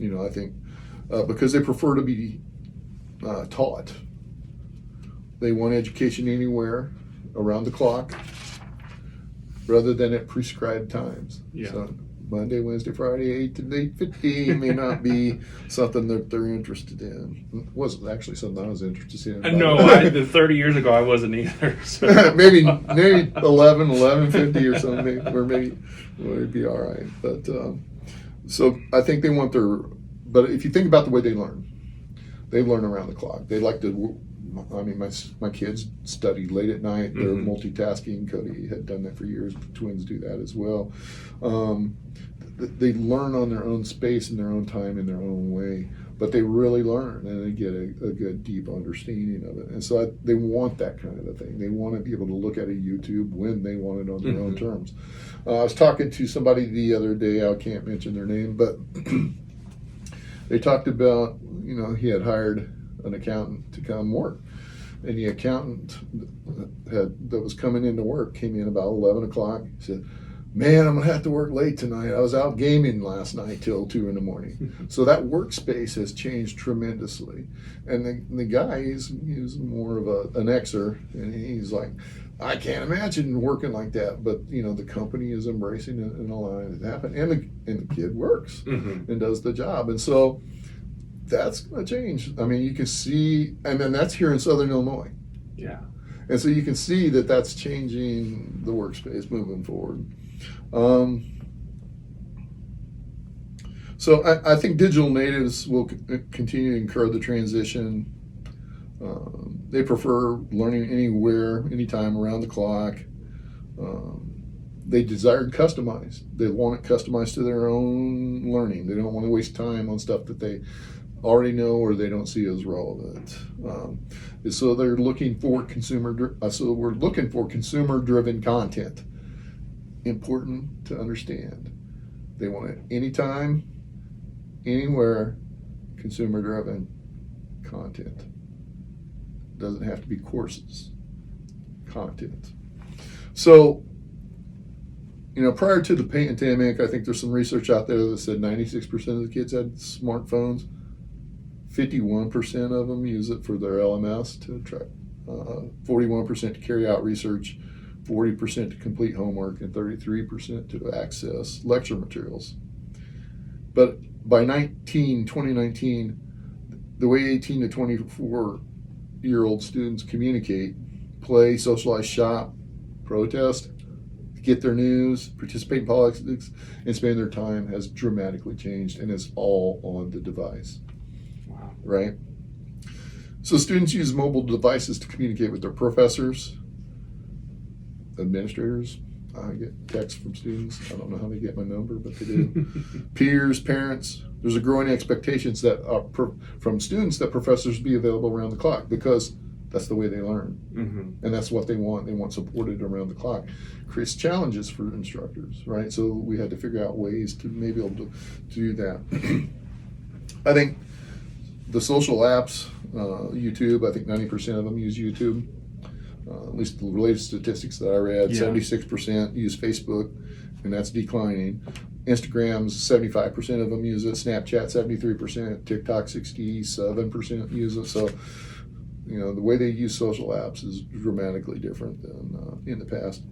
I think, because they prefer to be taught. They want education anywhere, around the clock, rather than at prescribed times. Yeah. So Monday, Wednesday, Friday, 8 to 8:15 may not be something that they're interested in. It wasn't actually something I was interested in. No, 30 years ago I wasn't either. So. maybe 11:50 or something, or maybe it'd be all right. But so I think they want but if you think about the way they learn around the clock. They like to, my kids study late at night. They're multitasking. Cody had done that for years. Twins do that as well. They learn on their own space, in their own time, in their own way. But they really learn, and they get a good, deep understanding of it. And so they want that kind of a thing. They want to be able to look at a YouTube when they want it on their own terms. I was talking to somebody the other day. I can't mention their name, but they talked about, he had hired an accountant to come work. And the accountant that was coming into work came in about 11 o'clock. He said, "Man, I'm going to have to work late tonight. I was out gaming last night till 2 in the morning." So that workspace has changed tremendously. And the guy, he's more of an Xer, and he's like, "I can't imagine working like that." But, the company is embracing it and allowing it to happen. And the kid works and does the job. And so that's going to change. You can see, and then that's here in Southern Illinois. Yeah. And so you can see that that's changing the workspace moving forward. So I think digital natives will continue to encourage the transition. They prefer learning anywhere, anytime, around the clock. They desire to customize. They want it customized to their own learning. They don't want to waste time on stuff that they already know or they don't see as relevant. So they're looking for we're looking for consumer-driven content. Important to understand. They want it anytime, anywhere, consumer-driven content. Doesn't have to be courses. Content. So, prior to the pandemic, I think there's some research out there that said 96% of the kids had smartphones. 51% of them use it for their LMS to track, 41% to carry out research, 40% to complete homework, and 33% to access lecture materials. But by 2019, the way 18 to 24-year-old students communicate, play, socialize, shop, protest, get their news, participate in politics, and spend their time has dramatically changed, and it's all on the device. Wow. Right? So students use mobile devices to communicate with their professors, administrators. I get texts from students. I don't know how they get my number, but they do. Peers, parents. There's a growing expectations that from students that professors be available around the clock because that's the way they learn. And that's what they want. They want supported around the clock. Creates challenges for instructors, right? So we had to figure out ways to maybe able to do that. I think the social apps, YouTube, I think 90% of them use YouTube. At least the latest statistics that I read, 76% use Facebook, and that's declining. Instagram's 75% of them use it. Snapchat 73%. TikTok 67% use it. So, the way they use social apps is dramatically different than in the past.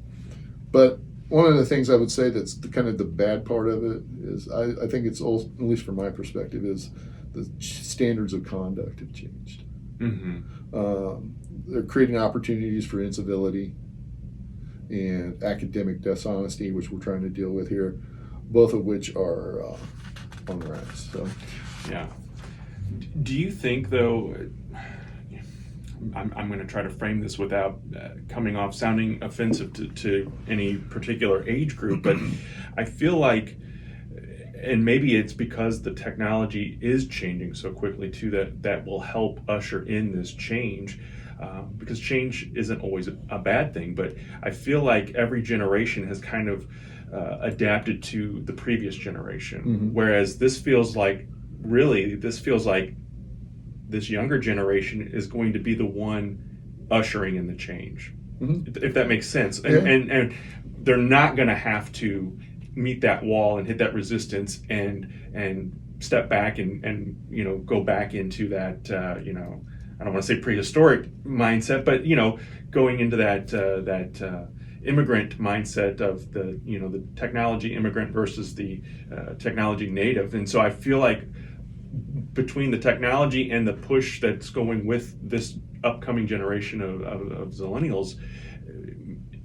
But one of the things I would say that's kind of the bad part of it is I think it's all, at least from my perspective, is the standards of conduct have changed. They're creating opportunities for incivility and academic dishonesty, which we're trying to deal with here, both of which are on the rise. So, yeah. Do you think, though, I'm going to try to frame this without coming off sounding offensive to any particular age group, but I feel like, and maybe it's because the technology is changing so quickly too, that will help usher in this change, because change isn't always a bad thing, but I feel like every generation has kind of adapted to the previous generation, whereas this feels like this younger generation is going to be the one ushering in the change, if that makes sense. And they're not going to have to meet that wall and hit that resistance and step back and go back into that I don't want to say prehistoric mindset, but going into that immigrant mindset of the technology immigrant versus the technology native. And so I feel like between the technology and the push that's going with this upcoming generation of Zillennials,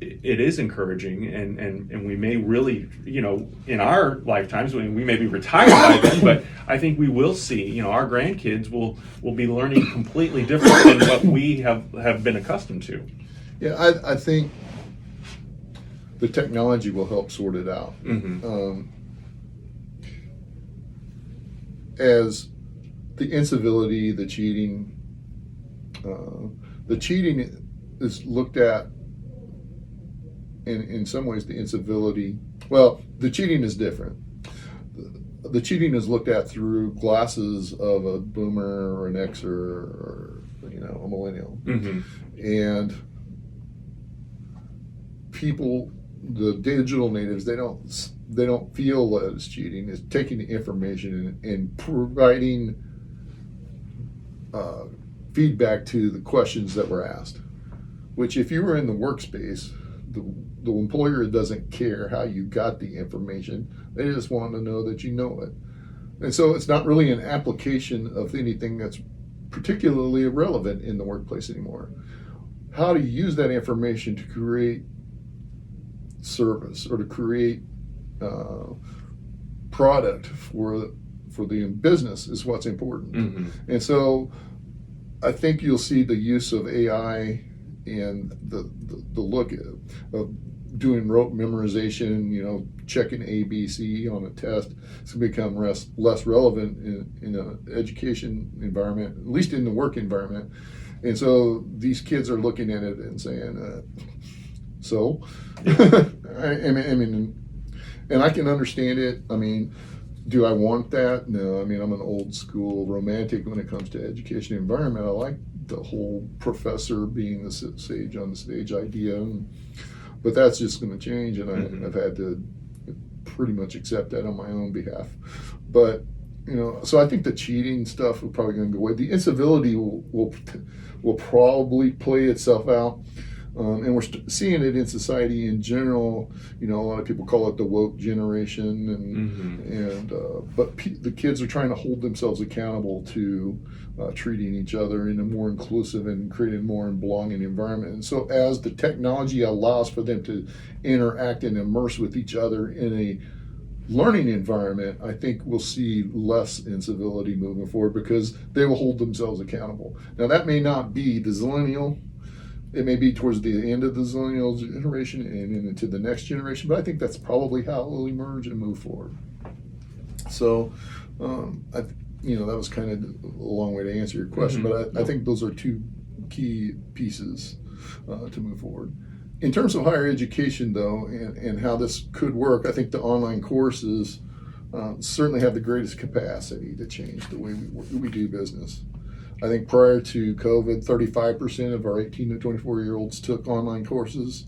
it is encouraging, and we may really, in our lifetimes, we may be retired by then, but I think we will see, our grandkids will be learning completely different than what we have been accustomed to. Yeah, I think the technology will help sort it out. As the incivility, the cheating is looked at. In some ways, the incivility, the cheating is different. The cheating is looked at through glasses of a boomer or an Xer or a millennial. And people, the digital natives, they don't feel that it's cheating. It's taking the information and providing feedback to the questions that were asked, which if you were in the workspace, the employer doesn't care how you got the information. They just want to know that you know it. And so it's not really an application of anything that's particularly relevant in the workplace anymore. How to use that information to create service or to create product for the business is what's important. And so I think you'll see the use of AI and the look of doing rote memorization, checking ABC on a test, it's going to become less relevant in an education environment, at least in the work environment. And so these kids are looking at it and saying, I mean, and I can understand it. I mean, do I want that? No. I mean, I'm an old school romantic when it comes to education environment. I like the whole professor being the sage on the stage idea, but that's just going to change, and I've had to pretty much accept that on my own behalf. But so I think the cheating stuff is probably going to go away. The incivility will probably play itself out. And we're seeing it in society in general. A lot of people call it the woke generation, but the kids are trying to hold themselves accountable to treating each other in a more inclusive and creating a more belonging environment. And so as the technology allows for them to interact and immerse with each other in a learning environment, I think we'll see less incivility moving forward because they will hold themselves accountable. Now, that may not be the Zillennial. It may be towards the end of the Zillennial generation and into the next generation, but I think that's probably how it will emerge and move forward. So, that was kind of a long way to answer your question, but I think those are two key pieces to move forward. In terms of higher education, though, and how this could work, I think the online courses certainly have the greatest capacity to change the way we do business. I think prior to COVID, 35% of our 18 to 24-year-olds took online courses,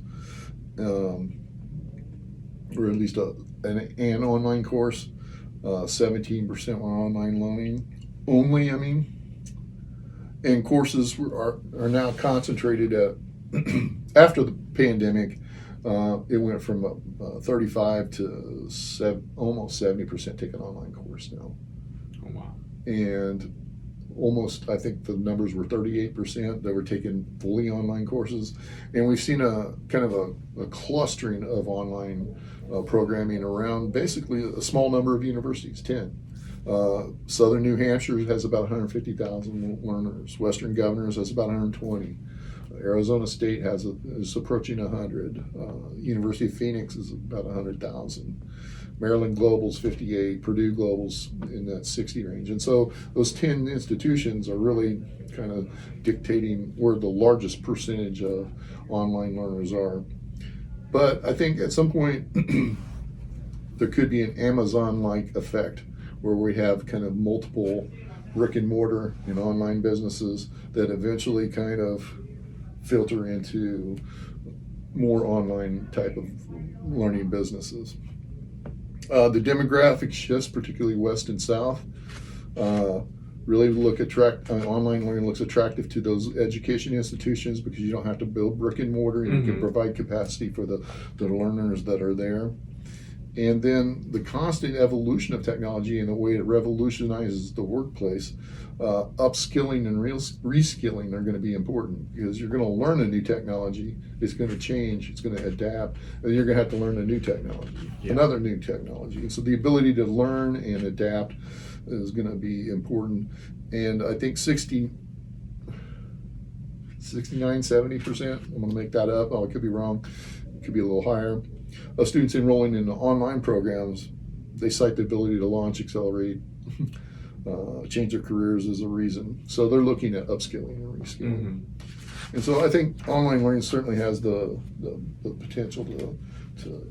or at least an online course. 17% were online learning only, and courses are now concentrated at, after the pandemic, it went from 35 to almost 70% take an online course now. Oh, wow. And almost, I think the numbers were 38% that were taking fully online courses. And we've seen a kind of a clustering of online programming around basically a small number of universities, 10. Southern New Hampshire has about 150,000 learners. Western Governors has about 120. Arizona State is approaching 100. University of Phoenix is about 100,000. Maryland Global's 58. Purdue Global's in that 60 range. And so those 10 institutions are really kind of dictating where the largest percentage of online learners are. But I think at some point there could be an Amazon-like effect where we have kind of multiple brick and mortar and online businesses that eventually kind of filter into more online type of learning businesses. The demographic shifts, particularly West and South, really online learning looks attractive to those education institutions because you don't have to build brick and mortar, and you can provide capacity for the learners that are there. And then the constant evolution of technology and the way it revolutionizes the workplace, upskilling and reskilling are going to be important because you're going to learn a new technology, it's going to change, it's going to adapt, and you're going to have to learn a new technology, another new technology. And so the ability to learn and adapt is going to be important. And I think 70%, I'm going to make that up, it could be wrong, it could be a little higher, of students enrolling in online programs, they cite the ability to launch, accelerate, change their careers as a reason. So they're looking at upskilling and reskilling. And so I think online learning certainly has the potential to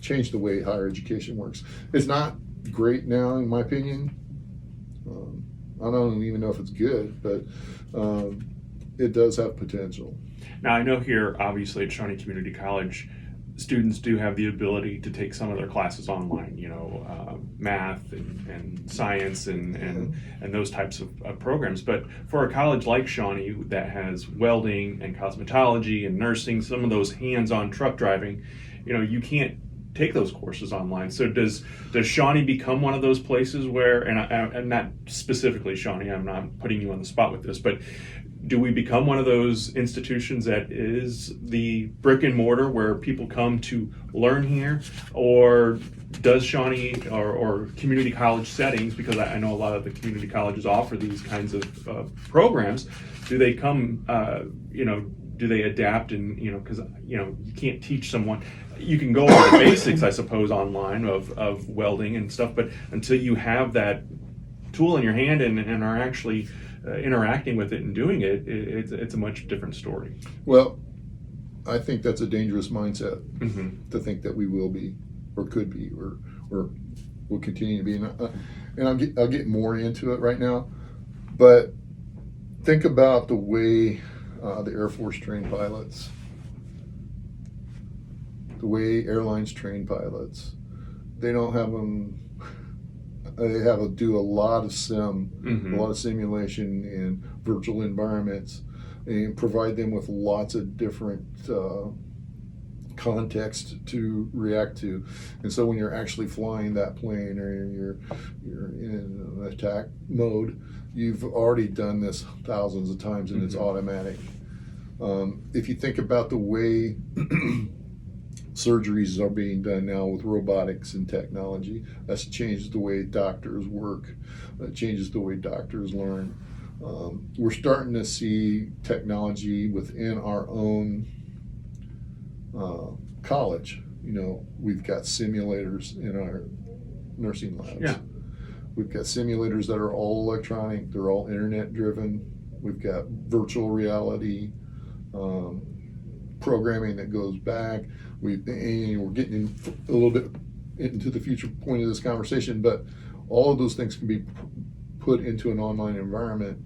change the way higher education works. It's not great now, in my opinion. I don't even know if it's good, but it does have potential. Now, I know here, obviously, at Shawnee Community College, students do have the ability to take some of their classes online, math and science and those types of programs. But for a college like Shawnee that has welding and cosmetology and nursing, some of those hands-on truck driving, you can't take those courses online. So does Shawnee become one of those places where, and not specifically Shawnee, I'm not putting you on the spot with this, but do we become one of those institutions that is the brick and mortar where people come to learn here? Or does Shawnee or community college settings, because I know a lot of the community colleges offer these kinds of programs, do they come, do they adapt and, because, you can't teach someone, you can go over the basics, I suppose, online of welding and stuff, but until you have that tool in your hand and are actually interacting with it and doing it, it's a much different story. Well, I think that's a dangerous mindset to think that we will be, or could be, or will continue to be. And I'll get more into it right now, but think about the way the Air Force train pilots, the way airlines train pilots. They don't have them. They have to do a lot of a lot of simulation in virtual environments, and provide them with lots of different context to react to. And so when you're actually flying that plane or you're in an attack mode, you've already done this thousands of times and it's automatic. If you think about the way surgeries are being done now with robotics and technology, that's changed the way doctors work, that changes the way doctors learn. We're starting to see technology within our own college. We've got simulators in our nursing labs. Yeah. We've got simulators that are all electronic, they're all internet driven. We've got virtual reality programming that goes back. We're getting a little bit into the future point of this conversation, but all of those things can be put into an online environment,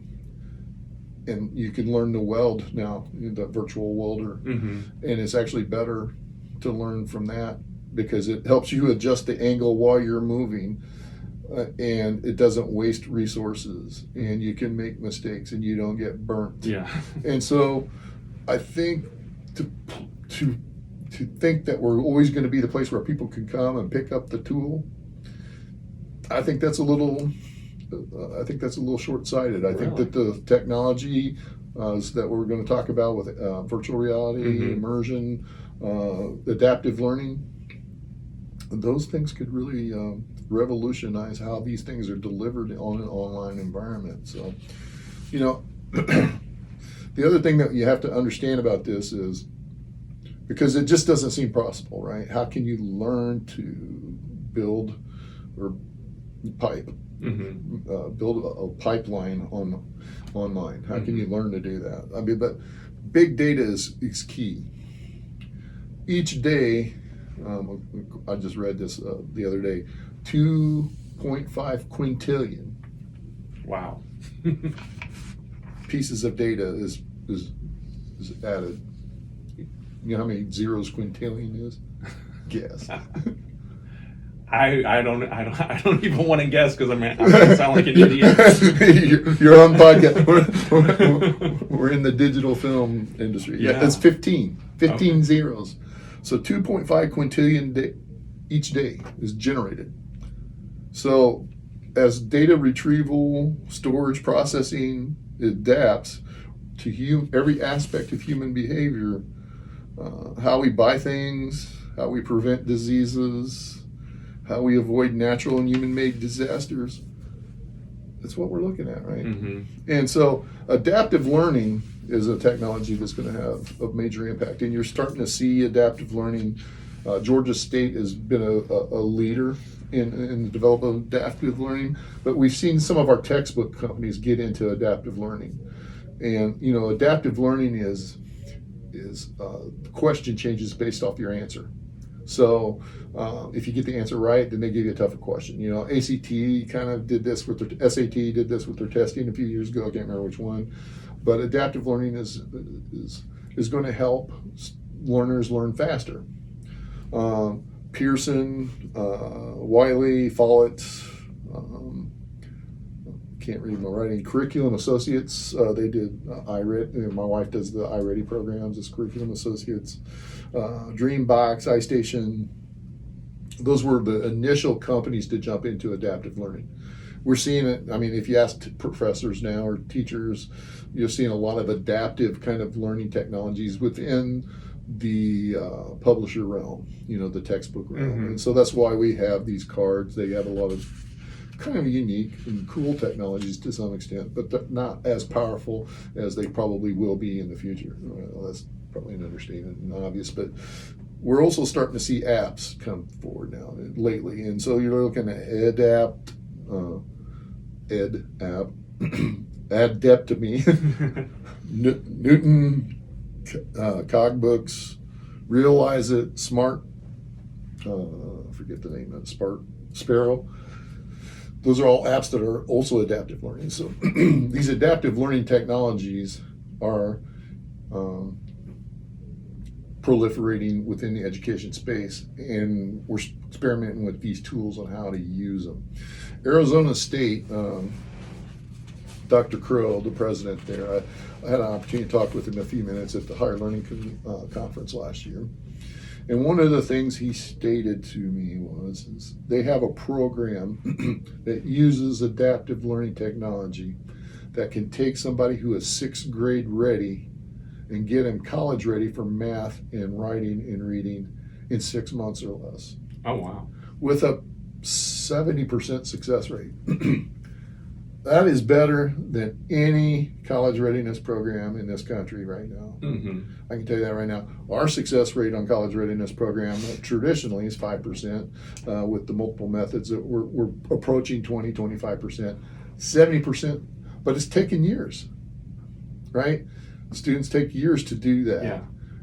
and you can learn to weld now in the virtual welder, and it's actually better to learn from that because it helps you adjust the angle while you're moving, and it doesn't waste resources, and you can make mistakes and you don't get burnt. Yeah. And so I think to think that we're always going to be the place where people can come and pick up the tool, I think that's a little I think that's a little short-sighted. I think Really? that the technology that we're going to talk about with virtual reality, immersion, adaptive learning, those things could really revolutionize how these things are delivered on an online environment. So, you know, the other thing that you have to understand about this is, because it just doesn't seem possible, right? How can you learn to build or pipe, build a pipeline online? How can you learn to do that? I mean, but big data is key. Each day, I just read this the other day, 2.5 quintillion Wow. pieces of data is added. You know how many zeros quintillion is? Guess. I don't even want to guess because I'm gonna sound like an idiot. You're on podcast. We're in the digital film industry. Yeah, Yeah. it's 15 Okay. zeros. So 2.5 quintillion each day is generated. So as data retrieval, storage, processing adapts to every aspect of human behavior, how we buy things, how we prevent diseases, how we avoid natural and human-made disasters. That's what we're looking at, right? And so adaptive learning is a technology that's going to have a major impact. And you're starting to see adaptive learning. Georgia State has been a leader in the development of adaptive learning, but we've seen some of our textbook companies get into adaptive learning. And, you know, adaptive learning is the question changes based off your answer. So if you get the answer right, then they give you a tougher question. You know, ACT kind of did this with their SAT, did this with their testing a few years ago. I can't remember which one, but adaptive learning is going to help learners learn faster. Pearson, Wiley, Follett, can't read my writing. Curriculum Associates, they did iReady. My wife does the iReady programs as Curriculum Associates. Dreambox, iStation, those were the initial companies to jump into adaptive learning. We're seeing it, I mean, if you ask professors now or teachers, you're seeing a lot of adaptive kind of learning technologies within the publisher realm, you know, the textbook realm. And so that's why we have these cards. They have a lot of kind of unique and cool technologies to some extent, but they're not as powerful as they probably will be in the future. Well, that's probably an understatement and obvious, but we're also starting to see apps come forward now lately. And so you're looking at Adaptemy, Newton, Cogbooks, Realize It, Smart, I forget the name of it, Sparrow. Those are all apps that are also adaptive learning. So these adaptive learning technologies are proliferating within the education space, and we're experimenting with these tools on how to use them. Arizona State, Dr. Crow, the president there, I had an opportunity to talk with him a few minutes at the Higher Learning Conference last year. And one of the things he stated to me was they have a program that uses adaptive learning technology that can take somebody who is sixth grade ready and get him college ready for math and writing and reading in 6 months or less. Oh, wow. With a 70% success rate. That is better than any college readiness program in this country right now. I can tell you that right now. Our success rate on college readiness program traditionally is 5%. With the multiple methods that we're approaching 20-25%, 70%, but it's taken years, right? Students take years to do that. Yeah.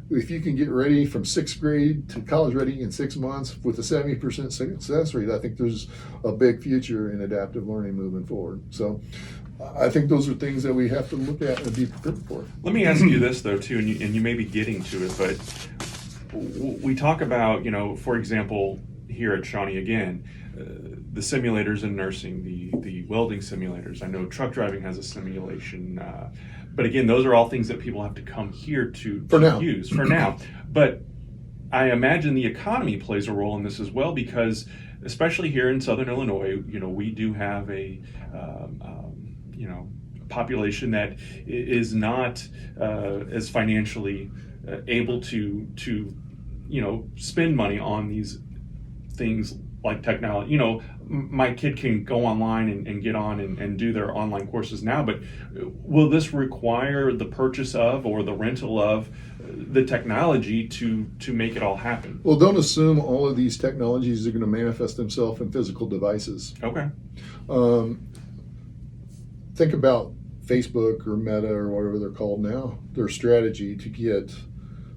If you can get ready from sixth grade to college ready in 6 months with a 70% success rate, I think there's a big future in adaptive learning moving forward. So I think those are things that we have to look at and be prepared for. Let me ask you this, though, too, and you may be getting to it, but we talk about, you know, for example, here at Shawnee again, the simulators in nursing, the welding simulators. I know truck driving has a simulation, but again, those are all things that people have to come here to For now. use for now. But I imagine the economy plays a role in this as well, because especially here in Southern Illinois, we do have a population that is not as financially able to spend money on these things like technology. My kid can go online and get on and do their online courses now, but will this require the purchase of or the rental of the technology to make it all happen? Well, don't assume all of these technologies are going to manifest themselves in physical devices. Okay. Think about Facebook or Meta or whatever they're called now. Their strategy to get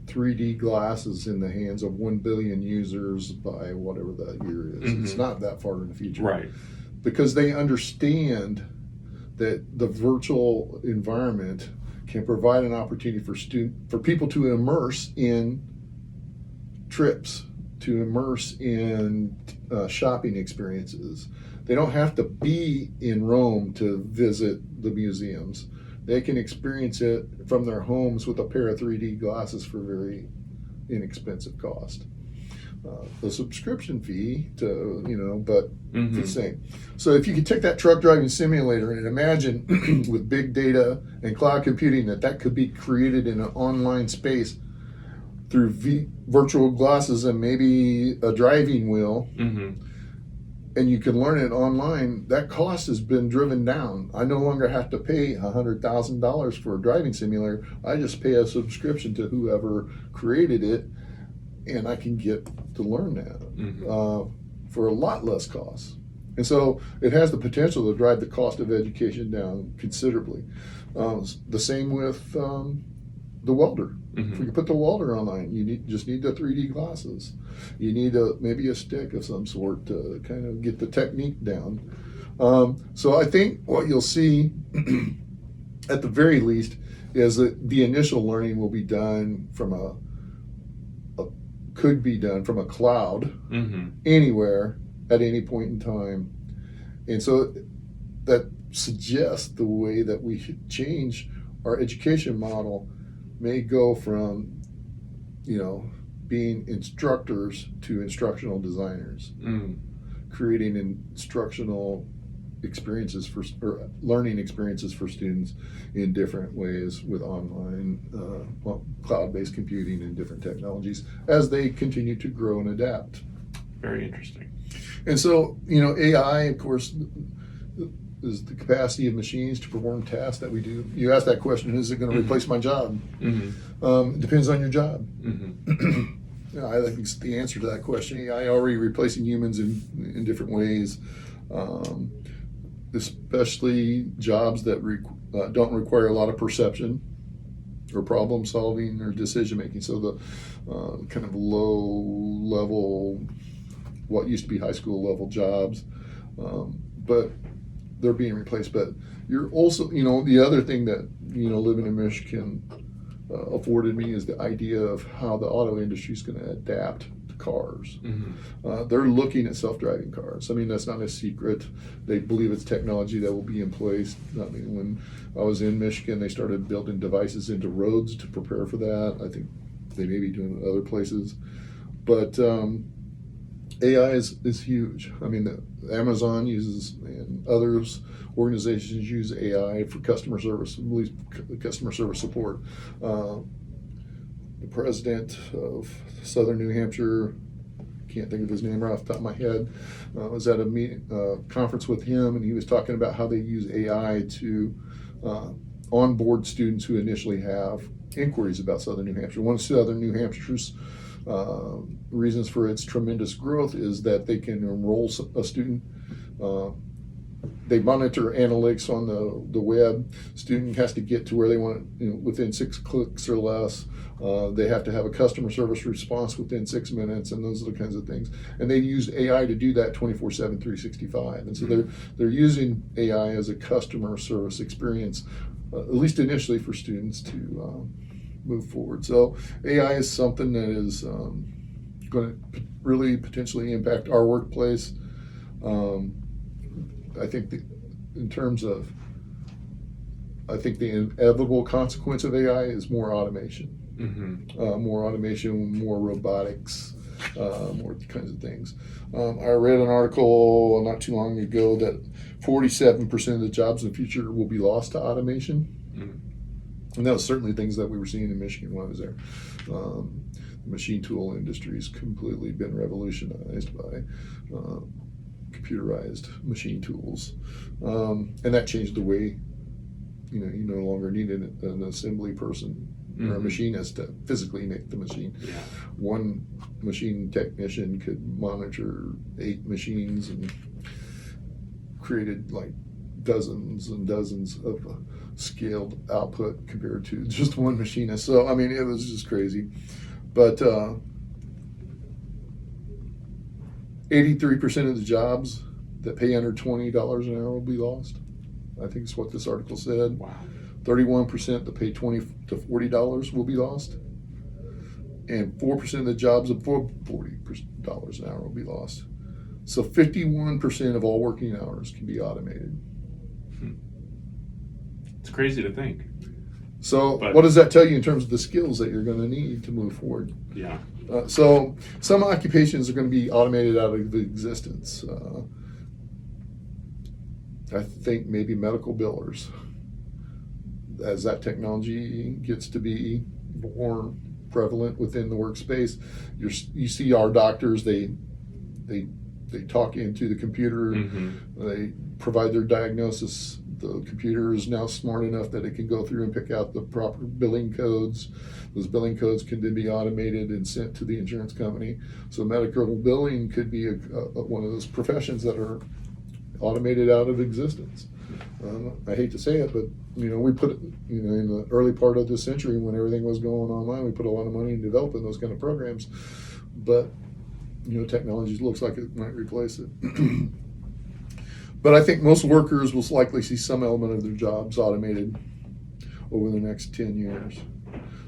3D glasses in the hands of 1 billion users by whatever that year is. Mm-hmm. It's not that far in the future. Right. Because they understand that the virtual environment can provide an opportunity for people to immerse in trips, to immerse in shopping experiences. They don't have to be in Rome to visit the museums. They can experience it from their homes with a pair of 3D glasses for very inexpensive cost. The subscription fee but Mm-hmm. the same. So if you could take that truck driving simulator and imagine with big data and cloud computing that could be created in an online space through virtual glasses and maybe a driving wheel, Mm-hmm. and you can learn it online, that cost has been driven down. I no longer have to pay $100,000 for a driving simulator. I just pay a subscription to whoever created it, and I can get to learn that for a lot less cost. And so it has the potential to drive the cost of education down considerably. The same with the welder. Mm-hmm. If you put the welder online, you just need the 3D glasses. You need maybe a stick of some sort to kind of get the technique down. So I think what you'll see, at the very least, is that the initial learning will be done from could be done from a cloud Mm-hmm. anywhere at any point in time. And so that suggests the way that we should change our education model may go from, being instructors to instructional designers, creating instructional experiences or learning experiences for students in different ways with online, cloud-based computing and different technologies as they continue to grow and adapt. Very interesting. And so, AI, of course, is the capacity of machines to perform tasks that we do. You asked that question, is it going to replace my job? Mm-hmm. It depends on your job. Mm-hmm. I think it's the answer to that question. AI already replacing humans in different ways, especially jobs that don't require a lot of perception or problem solving or decision making. So the kind of low level, what used to be high school level jobs, but they're being replaced. But you're also, the other thing that, living in Michigan afforded me is the idea of how the auto industry is going to adapt to cars. Mm-hmm. They're looking at self-driving cars. I mean, that's not a secret. They believe it's technology that will be in place. I mean, when I was in Michigan, they started building devices into roads to prepare for that. I think they may be doing it in other places. But AI is huge. I mean, Amazon uses, and others, organizations use AI for customer service, at least customer service support. The president of Southern New Hampshire, can't think of his name right off the top of my head, was at a conference with him, and he was talking about how they use AI to onboard students who initially have inquiries about Southern New Hampshire. One of Southern New Hampshire's reasons for its tremendous growth is that they can enroll a student. They monitor analytics on the web. Student has to get to where they want it, within 6 clicks or less. They have to have a customer service response within 6 minutes, and those are the kinds of things. And they use AI to do that 24/7, 365. And so they're using AI as a customer service experience, at least initially, for students to move forward. So AI is something that is going to really potentially impact our workplace. I think in terms of, I think the inevitable consequence of AI is more automation. more automation, more robotics, more kinds of things. I read an article not too long ago that 47% of the jobs in the future will be lost to automation. And that was certainly things that we were seeing in Michigan when I was there. The machine tool industry has completely been revolutionized by computerized machine tools. And that changed the way, you no longer need an assembly person or a machinist to physically make the machine. Yeah. One machine technician could monitor 8 machines and created like dozens and dozens of scaled output compared to just one machinist. So, I mean, it was just crazy. But 83% of the jobs that pay under $20 an hour will be lost. I think it's what this article said. Wow. 31% that pay $20 to $40 will be lost. And 4% of the jobs above $40 an hour will be lost. So 51% of all working hours can be automated. It's crazy to think. So what does that tell you in terms of the skills that you're going to need to move forward? Yeah. So some occupations are going to be automated out of existence. I think maybe medical billers. As that technology gets to be more prevalent within the workspace, you see our doctors, they talk into the computer, they provide their diagnosis. The computer is now smart enough that it can go through and pick out the proper billing codes. Those billing codes can then be automated and sent to the insurance company. So medical billing could be one of those professions that are automated out of existence. I hate to say it, but we put it, in the early part of this century when everything was going online, we put a lot of money in developing those kind of programs. But technology looks like it might replace it. But I think most workers will likely see some element of their jobs automated over the next 10 years.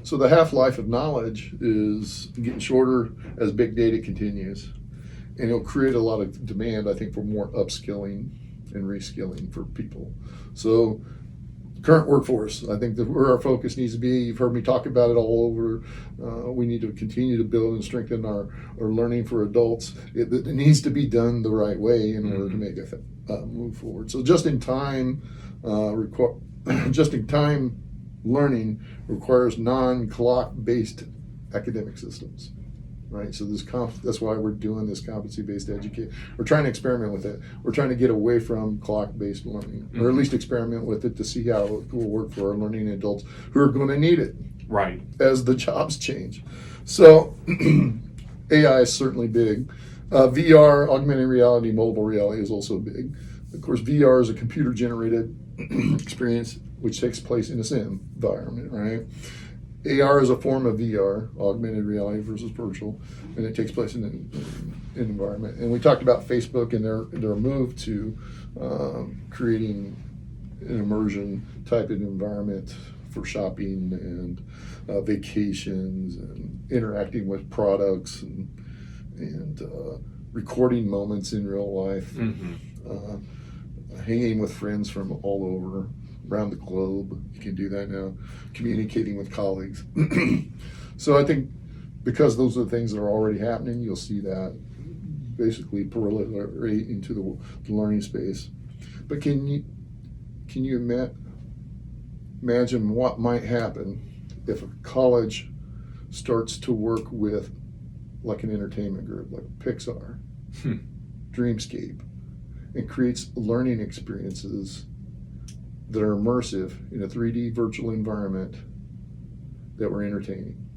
So the half-life of knowledge is getting shorter as big data continues. And it'll create a lot of demand, I think, for more upskilling and reskilling for people. So current workforce, I think that where our focus needs to be. You've heard me talk about it all over. We need to continue to build and strengthen our learning for adults. It needs to be done the right way in order to make it move forward. So just in time learning requires non-clock based academic systems. Right, so that's why we're doing this competency-based education. We're trying to experiment with it. We're trying to get away from clock-based learning, or at least experiment with it to see how it will work for our learning adults who are going to need it. Right. As the jobs change. So AI is certainly big. VR, augmented reality, mobile reality is also big. Of course, VR is a computer-generated experience which takes place in a sim environment, right? AR is a form of VR, augmented reality versus virtual, and it takes place in an environment. And we talked about Facebook and their move to creating an immersion type of environment for shopping and vacations and interacting with products and recording moments in real life, hanging with friends from all over. Around the globe, you can do that now, communicating with colleagues. So I think because those are the things that are already happening, you'll see that basically proliferate into the learning space. But can you imagine what might happen if a college starts to work with like an entertainment group, like Pixar, Dreamscape, and creates learning experiences that are immersive in a 3D virtual environment that we're entertaining?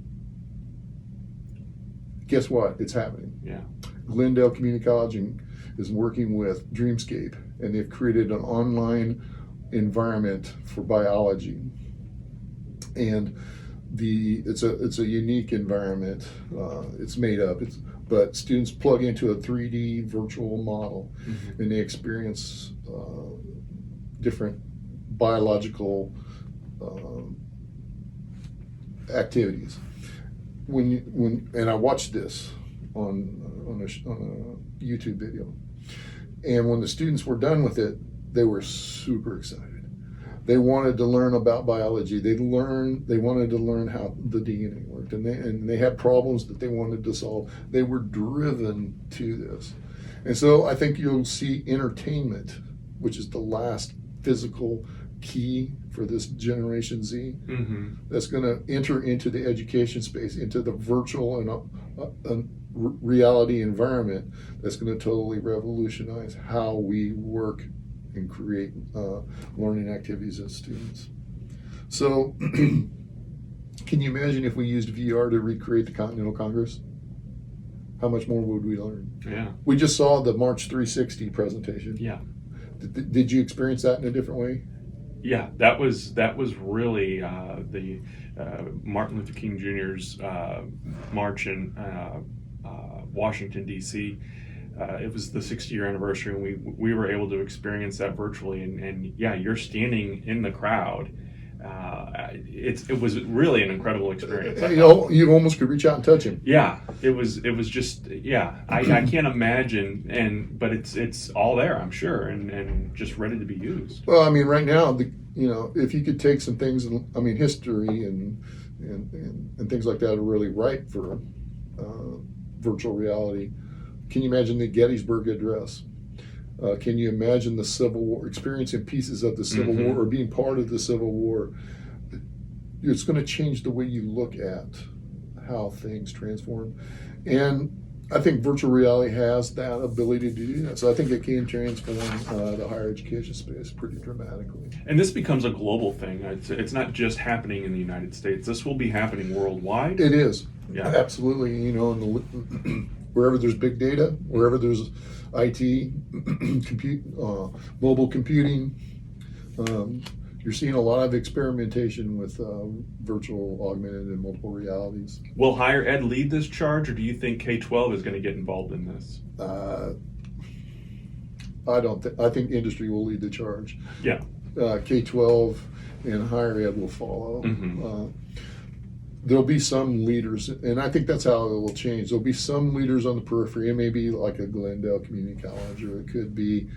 Guess what? It's happening. Yeah. Glendale Community College is working with Dreamscape, and they've created an online environment for biology. And it's a unique environment. It's made up. But students plug into a 3D virtual model, and they experience different biological activities. And I watched this on a YouTube video, and when the students were done with it, they were super excited. They wanted to learn about biology. They wanted to learn how the DNA worked, and they had problems that they wanted to solve. They were driven to this. And so I think you'll see entertainment, which is the last physical key for this Generation Z, that's going to enter into the education space, into the virtual and reality environment that's going to totally revolutionize how we work and create learning activities as students. So can you imagine if we used VR to recreate the Continental Congress? How much more would we learn? Yeah. We just saw the March 360 presentation. Yeah. Did you experience that in a different way? Yeah, that was really the Martin Luther King Jr.'s march in Washington, D.C. It was the 60-year anniversary, and we were able to experience that virtually. And yeah, you're standing in the crowd. It was really an incredible experience. You almost could reach out and touch him. Yeah, it was just, yeah. I can't imagine, but it's all there, I'm sure, and just ready to be used. Well, I mean, right now, if you could take some things, I mean, history and things like that are really ripe for virtual reality. Can you imagine the Gettysburg Address? Can you imagine the Civil War, experiencing pieces of the Civil War or being part of the Civil War? It's going to change the way you look at how things transform. And I think virtual reality has that ability to do that. So I think it can transform the higher education space pretty dramatically. And this becomes a global thing. It's not just happening in the United States. This will be happening worldwide. It is. Yeah. Absolutely. Wherever there's big data, wherever there's IT, mobile computing, you're seeing a lot of experimentation with virtual, augmented, and multiple realities. Will higher ed lead this charge, or do you think K-12 is going to get involved in this? I think industry will lead the charge. Yeah. K-12 and higher ed will follow. There'll be some leaders, and I think that's how it will change. There'll be some leaders on the periphery. It may be like a Glendale Community College, or it could be,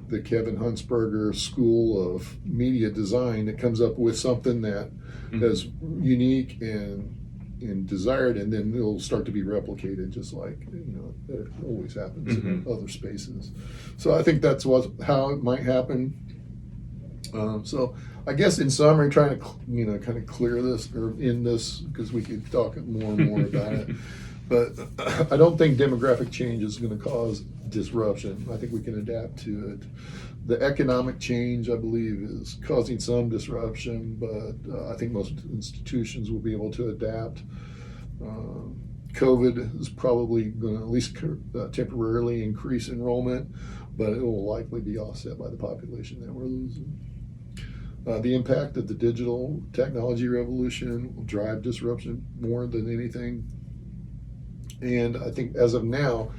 the Kevin Hunsperger School of Media Design that comes up with something that is unique and desired, and then it'll start to be replicated, just like it always happens in other spaces. So I think that's how it might happen. So I guess in summary, trying to kind of clear this or end this, because we could talk more and more about it. But I don't think demographic change is going to cause disruption. I think we can adapt to it. The economic change, I believe, is causing some disruption, but I think most institutions will be able to adapt. COVID is probably going to at least temporarily increase enrollment, but it will likely be offset by the population that we're losing. The impact of the digital technology revolution will drive disruption more than anything. And I think as of now,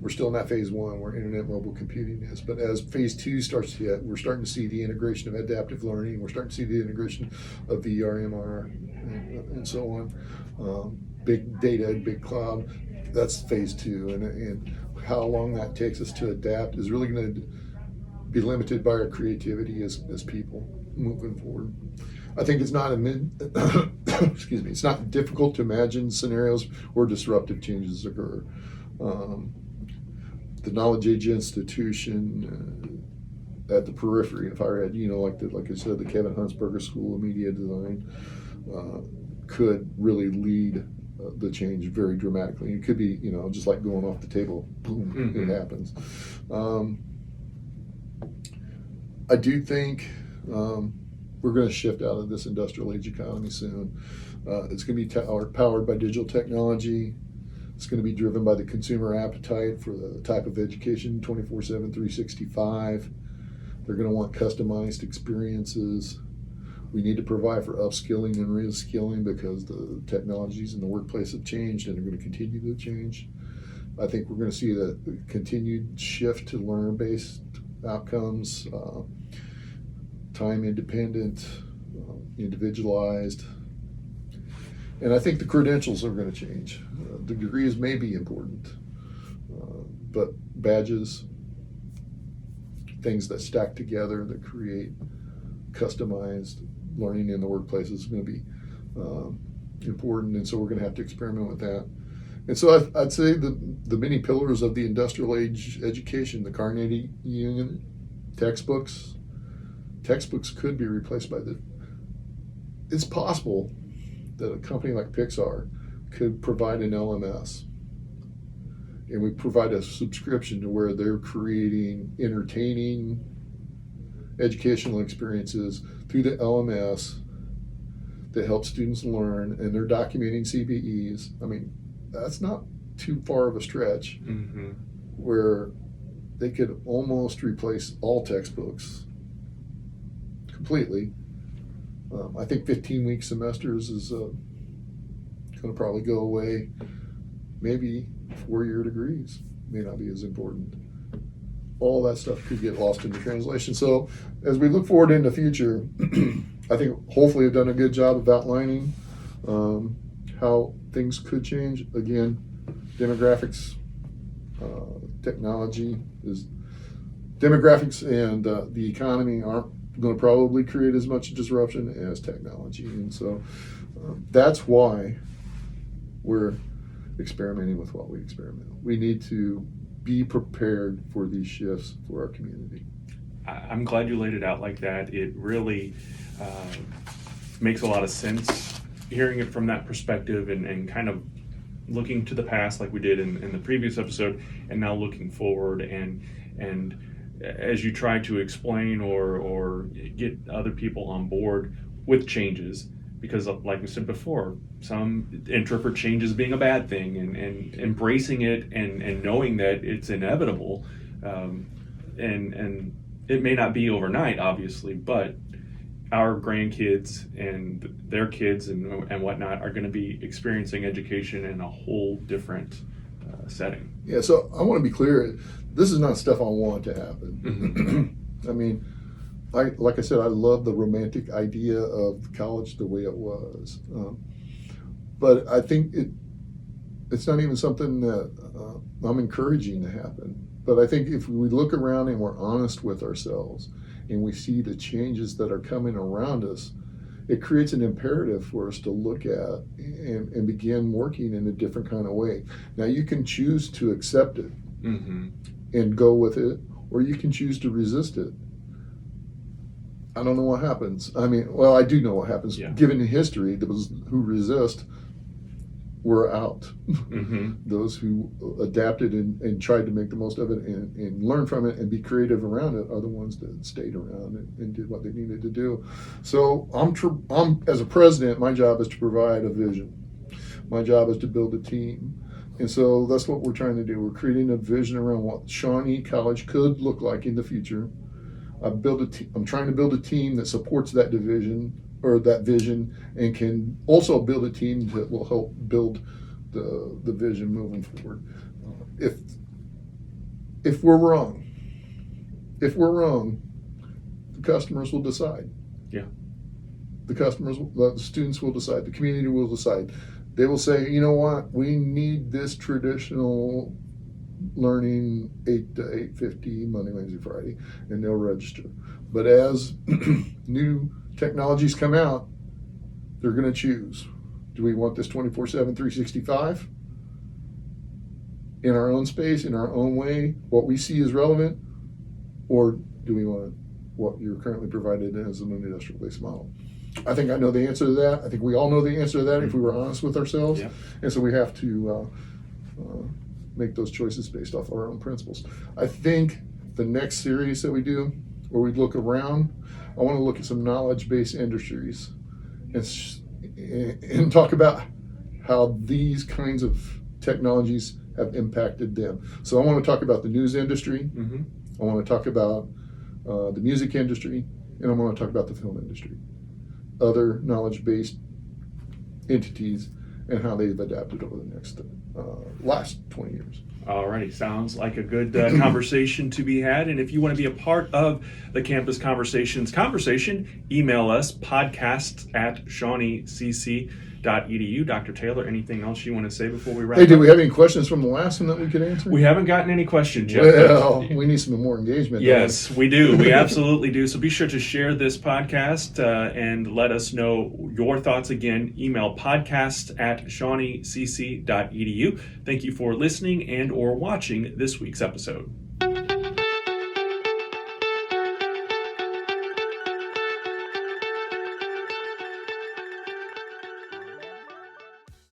we're still in that phase one where internet mobile computing is. But as phase two starts to hit, we're starting to see the integration of adaptive learning. We're starting to see the integration of VR, MR, and so on. Big data, big cloud. That's phase two. And how long that takes us to adapt is really going to be limited by our creativity as people moving forward. I think it's not it's not difficult to imagine scenarios where disruptive changes occur. The knowledge age institution at the periphery of higher ed, like I said, the Kevin Hunsperger School of Media Design could really lead the change very dramatically. It could be, just like going off the table, boom, it happens. I do think we're going to shift out of this industrial age economy soon. It's going to be powered by digital technology. It's going to be driven by the consumer appetite for the type of education 24/7, 365. They're going to want customized experiences. We need to provide for upskilling and reskilling because the technologies in the workplace have changed and are going to continue to change. I think we're going to see the continued shift to learner-based outcomes, time independent, individualized. And I think the credentials are going to change. The degrees may be important, but badges, things that stack together that create customized learning in the workplace is going to be important, and so we're going to have to experiment with that. And so I'd say the many pillars of the industrial age education, the Carnegie Union, textbooks could be replaced by it's possible that a company like Pixar could provide an LMS, and we provide a subscription to where they're creating entertaining educational experiences through the LMS that help students learn, and they're documenting CBEs. I mean, that's not too far of a stretch, where they could almost replace all textbooks completely. I think 15-week semesters is going to probably go away. Maybe 4-year degrees may not be as important. All that stuff could get lost in the translation. So as we look forward in the future, I think hopefully we've done a good job of outlining how things could change. Again, demographics, demographics and the economy aren't going to probably create as much disruption as technology. And so that's why we're experimenting with what we experiment. We need to be prepared for these shifts for our community. I'm glad you laid it out like that. It really makes a lot of sense hearing it from that perspective, and kind of looking to the past like we did in the previous episode, and now looking forward, and as you try to explain or get other people on board with changes, because like we said before, some interpret change as being a bad thing, and embracing it and knowing that it's inevitable, and it may not be overnight, obviously, but our grandkids and their kids and whatnot are going to be experiencing education in a whole different setting. Yeah, so I want to be clear, this is not stuff I want to happen. I mean, like I said, I love the romantic idea of college the way it was. But I think it's not even something that I'm encouraging to happen. But I think if we look around and we're honest with ourselves and we see the changes that are coming around us, it creates an imperative for us to look at and begin working in a different kind of way. Now, you can choose to accept it and go with it, or you can choose to resist it. I don't know what happens. I mean, well, I do know what happens. Yeah. Given the history, those who resist were out. Those who adapted and tried to make the most of it and learn from it and be creative around it are the ones that stayed around and did what they needed to do. So I'm as a president, my job is to provide a vision. My job is to build a team. And so that's what we're trying to do. We're creating a vision around what Shawnee College could look like in the future. I'm trying to build a team that supports that division or that vision, and can also build a team that will help build the vision moving forward. If we're wrong, the customers will decide. Yeah. The students will decide. The community will decide. They will say, you know what, we need this traditional learning 8 to 8:50 Monday, Wednesday, Friday, and they'll register. But as new technologies come out, they're going to choose. Do we want this 24/7, 365 in our own space, in our own way, what we see is relevant, or do we want what you're currently provided as an industrial-based model? I think I know the answer to that. I think we all know the answer to that if we were honest with ourselves. Yeah. And so we have to make those choices based off our own principles. I think the next series that we do, where we look around, I want to look at some knowledge-based industries and talk about how these kinds of technologies have impacted them. So I want to talk about the news industry. I want to talk about the music industry, and I want to talk about the film industry, other knowledge-based entities, and how they've adapted over the next last 20 years. Alrighty, sounds like a good conversation to be had. And if you want to be a part of the Campus Conversations conversation, email us podcasts@ShawneeCC.com. shawneecc.edu. Dr. Taylor, anything else you want to say before we wrap Hey, up? did we have any questions from the last one that we could answer? We haven't gotten any questions yet. Well, we need some more engagement. Yes, we do. We absolutely do. So be sure to share this podcast and let us know your thoughts. Again, email podcast@shawneecc.edu. Thank you for listening and or watching this week's episode.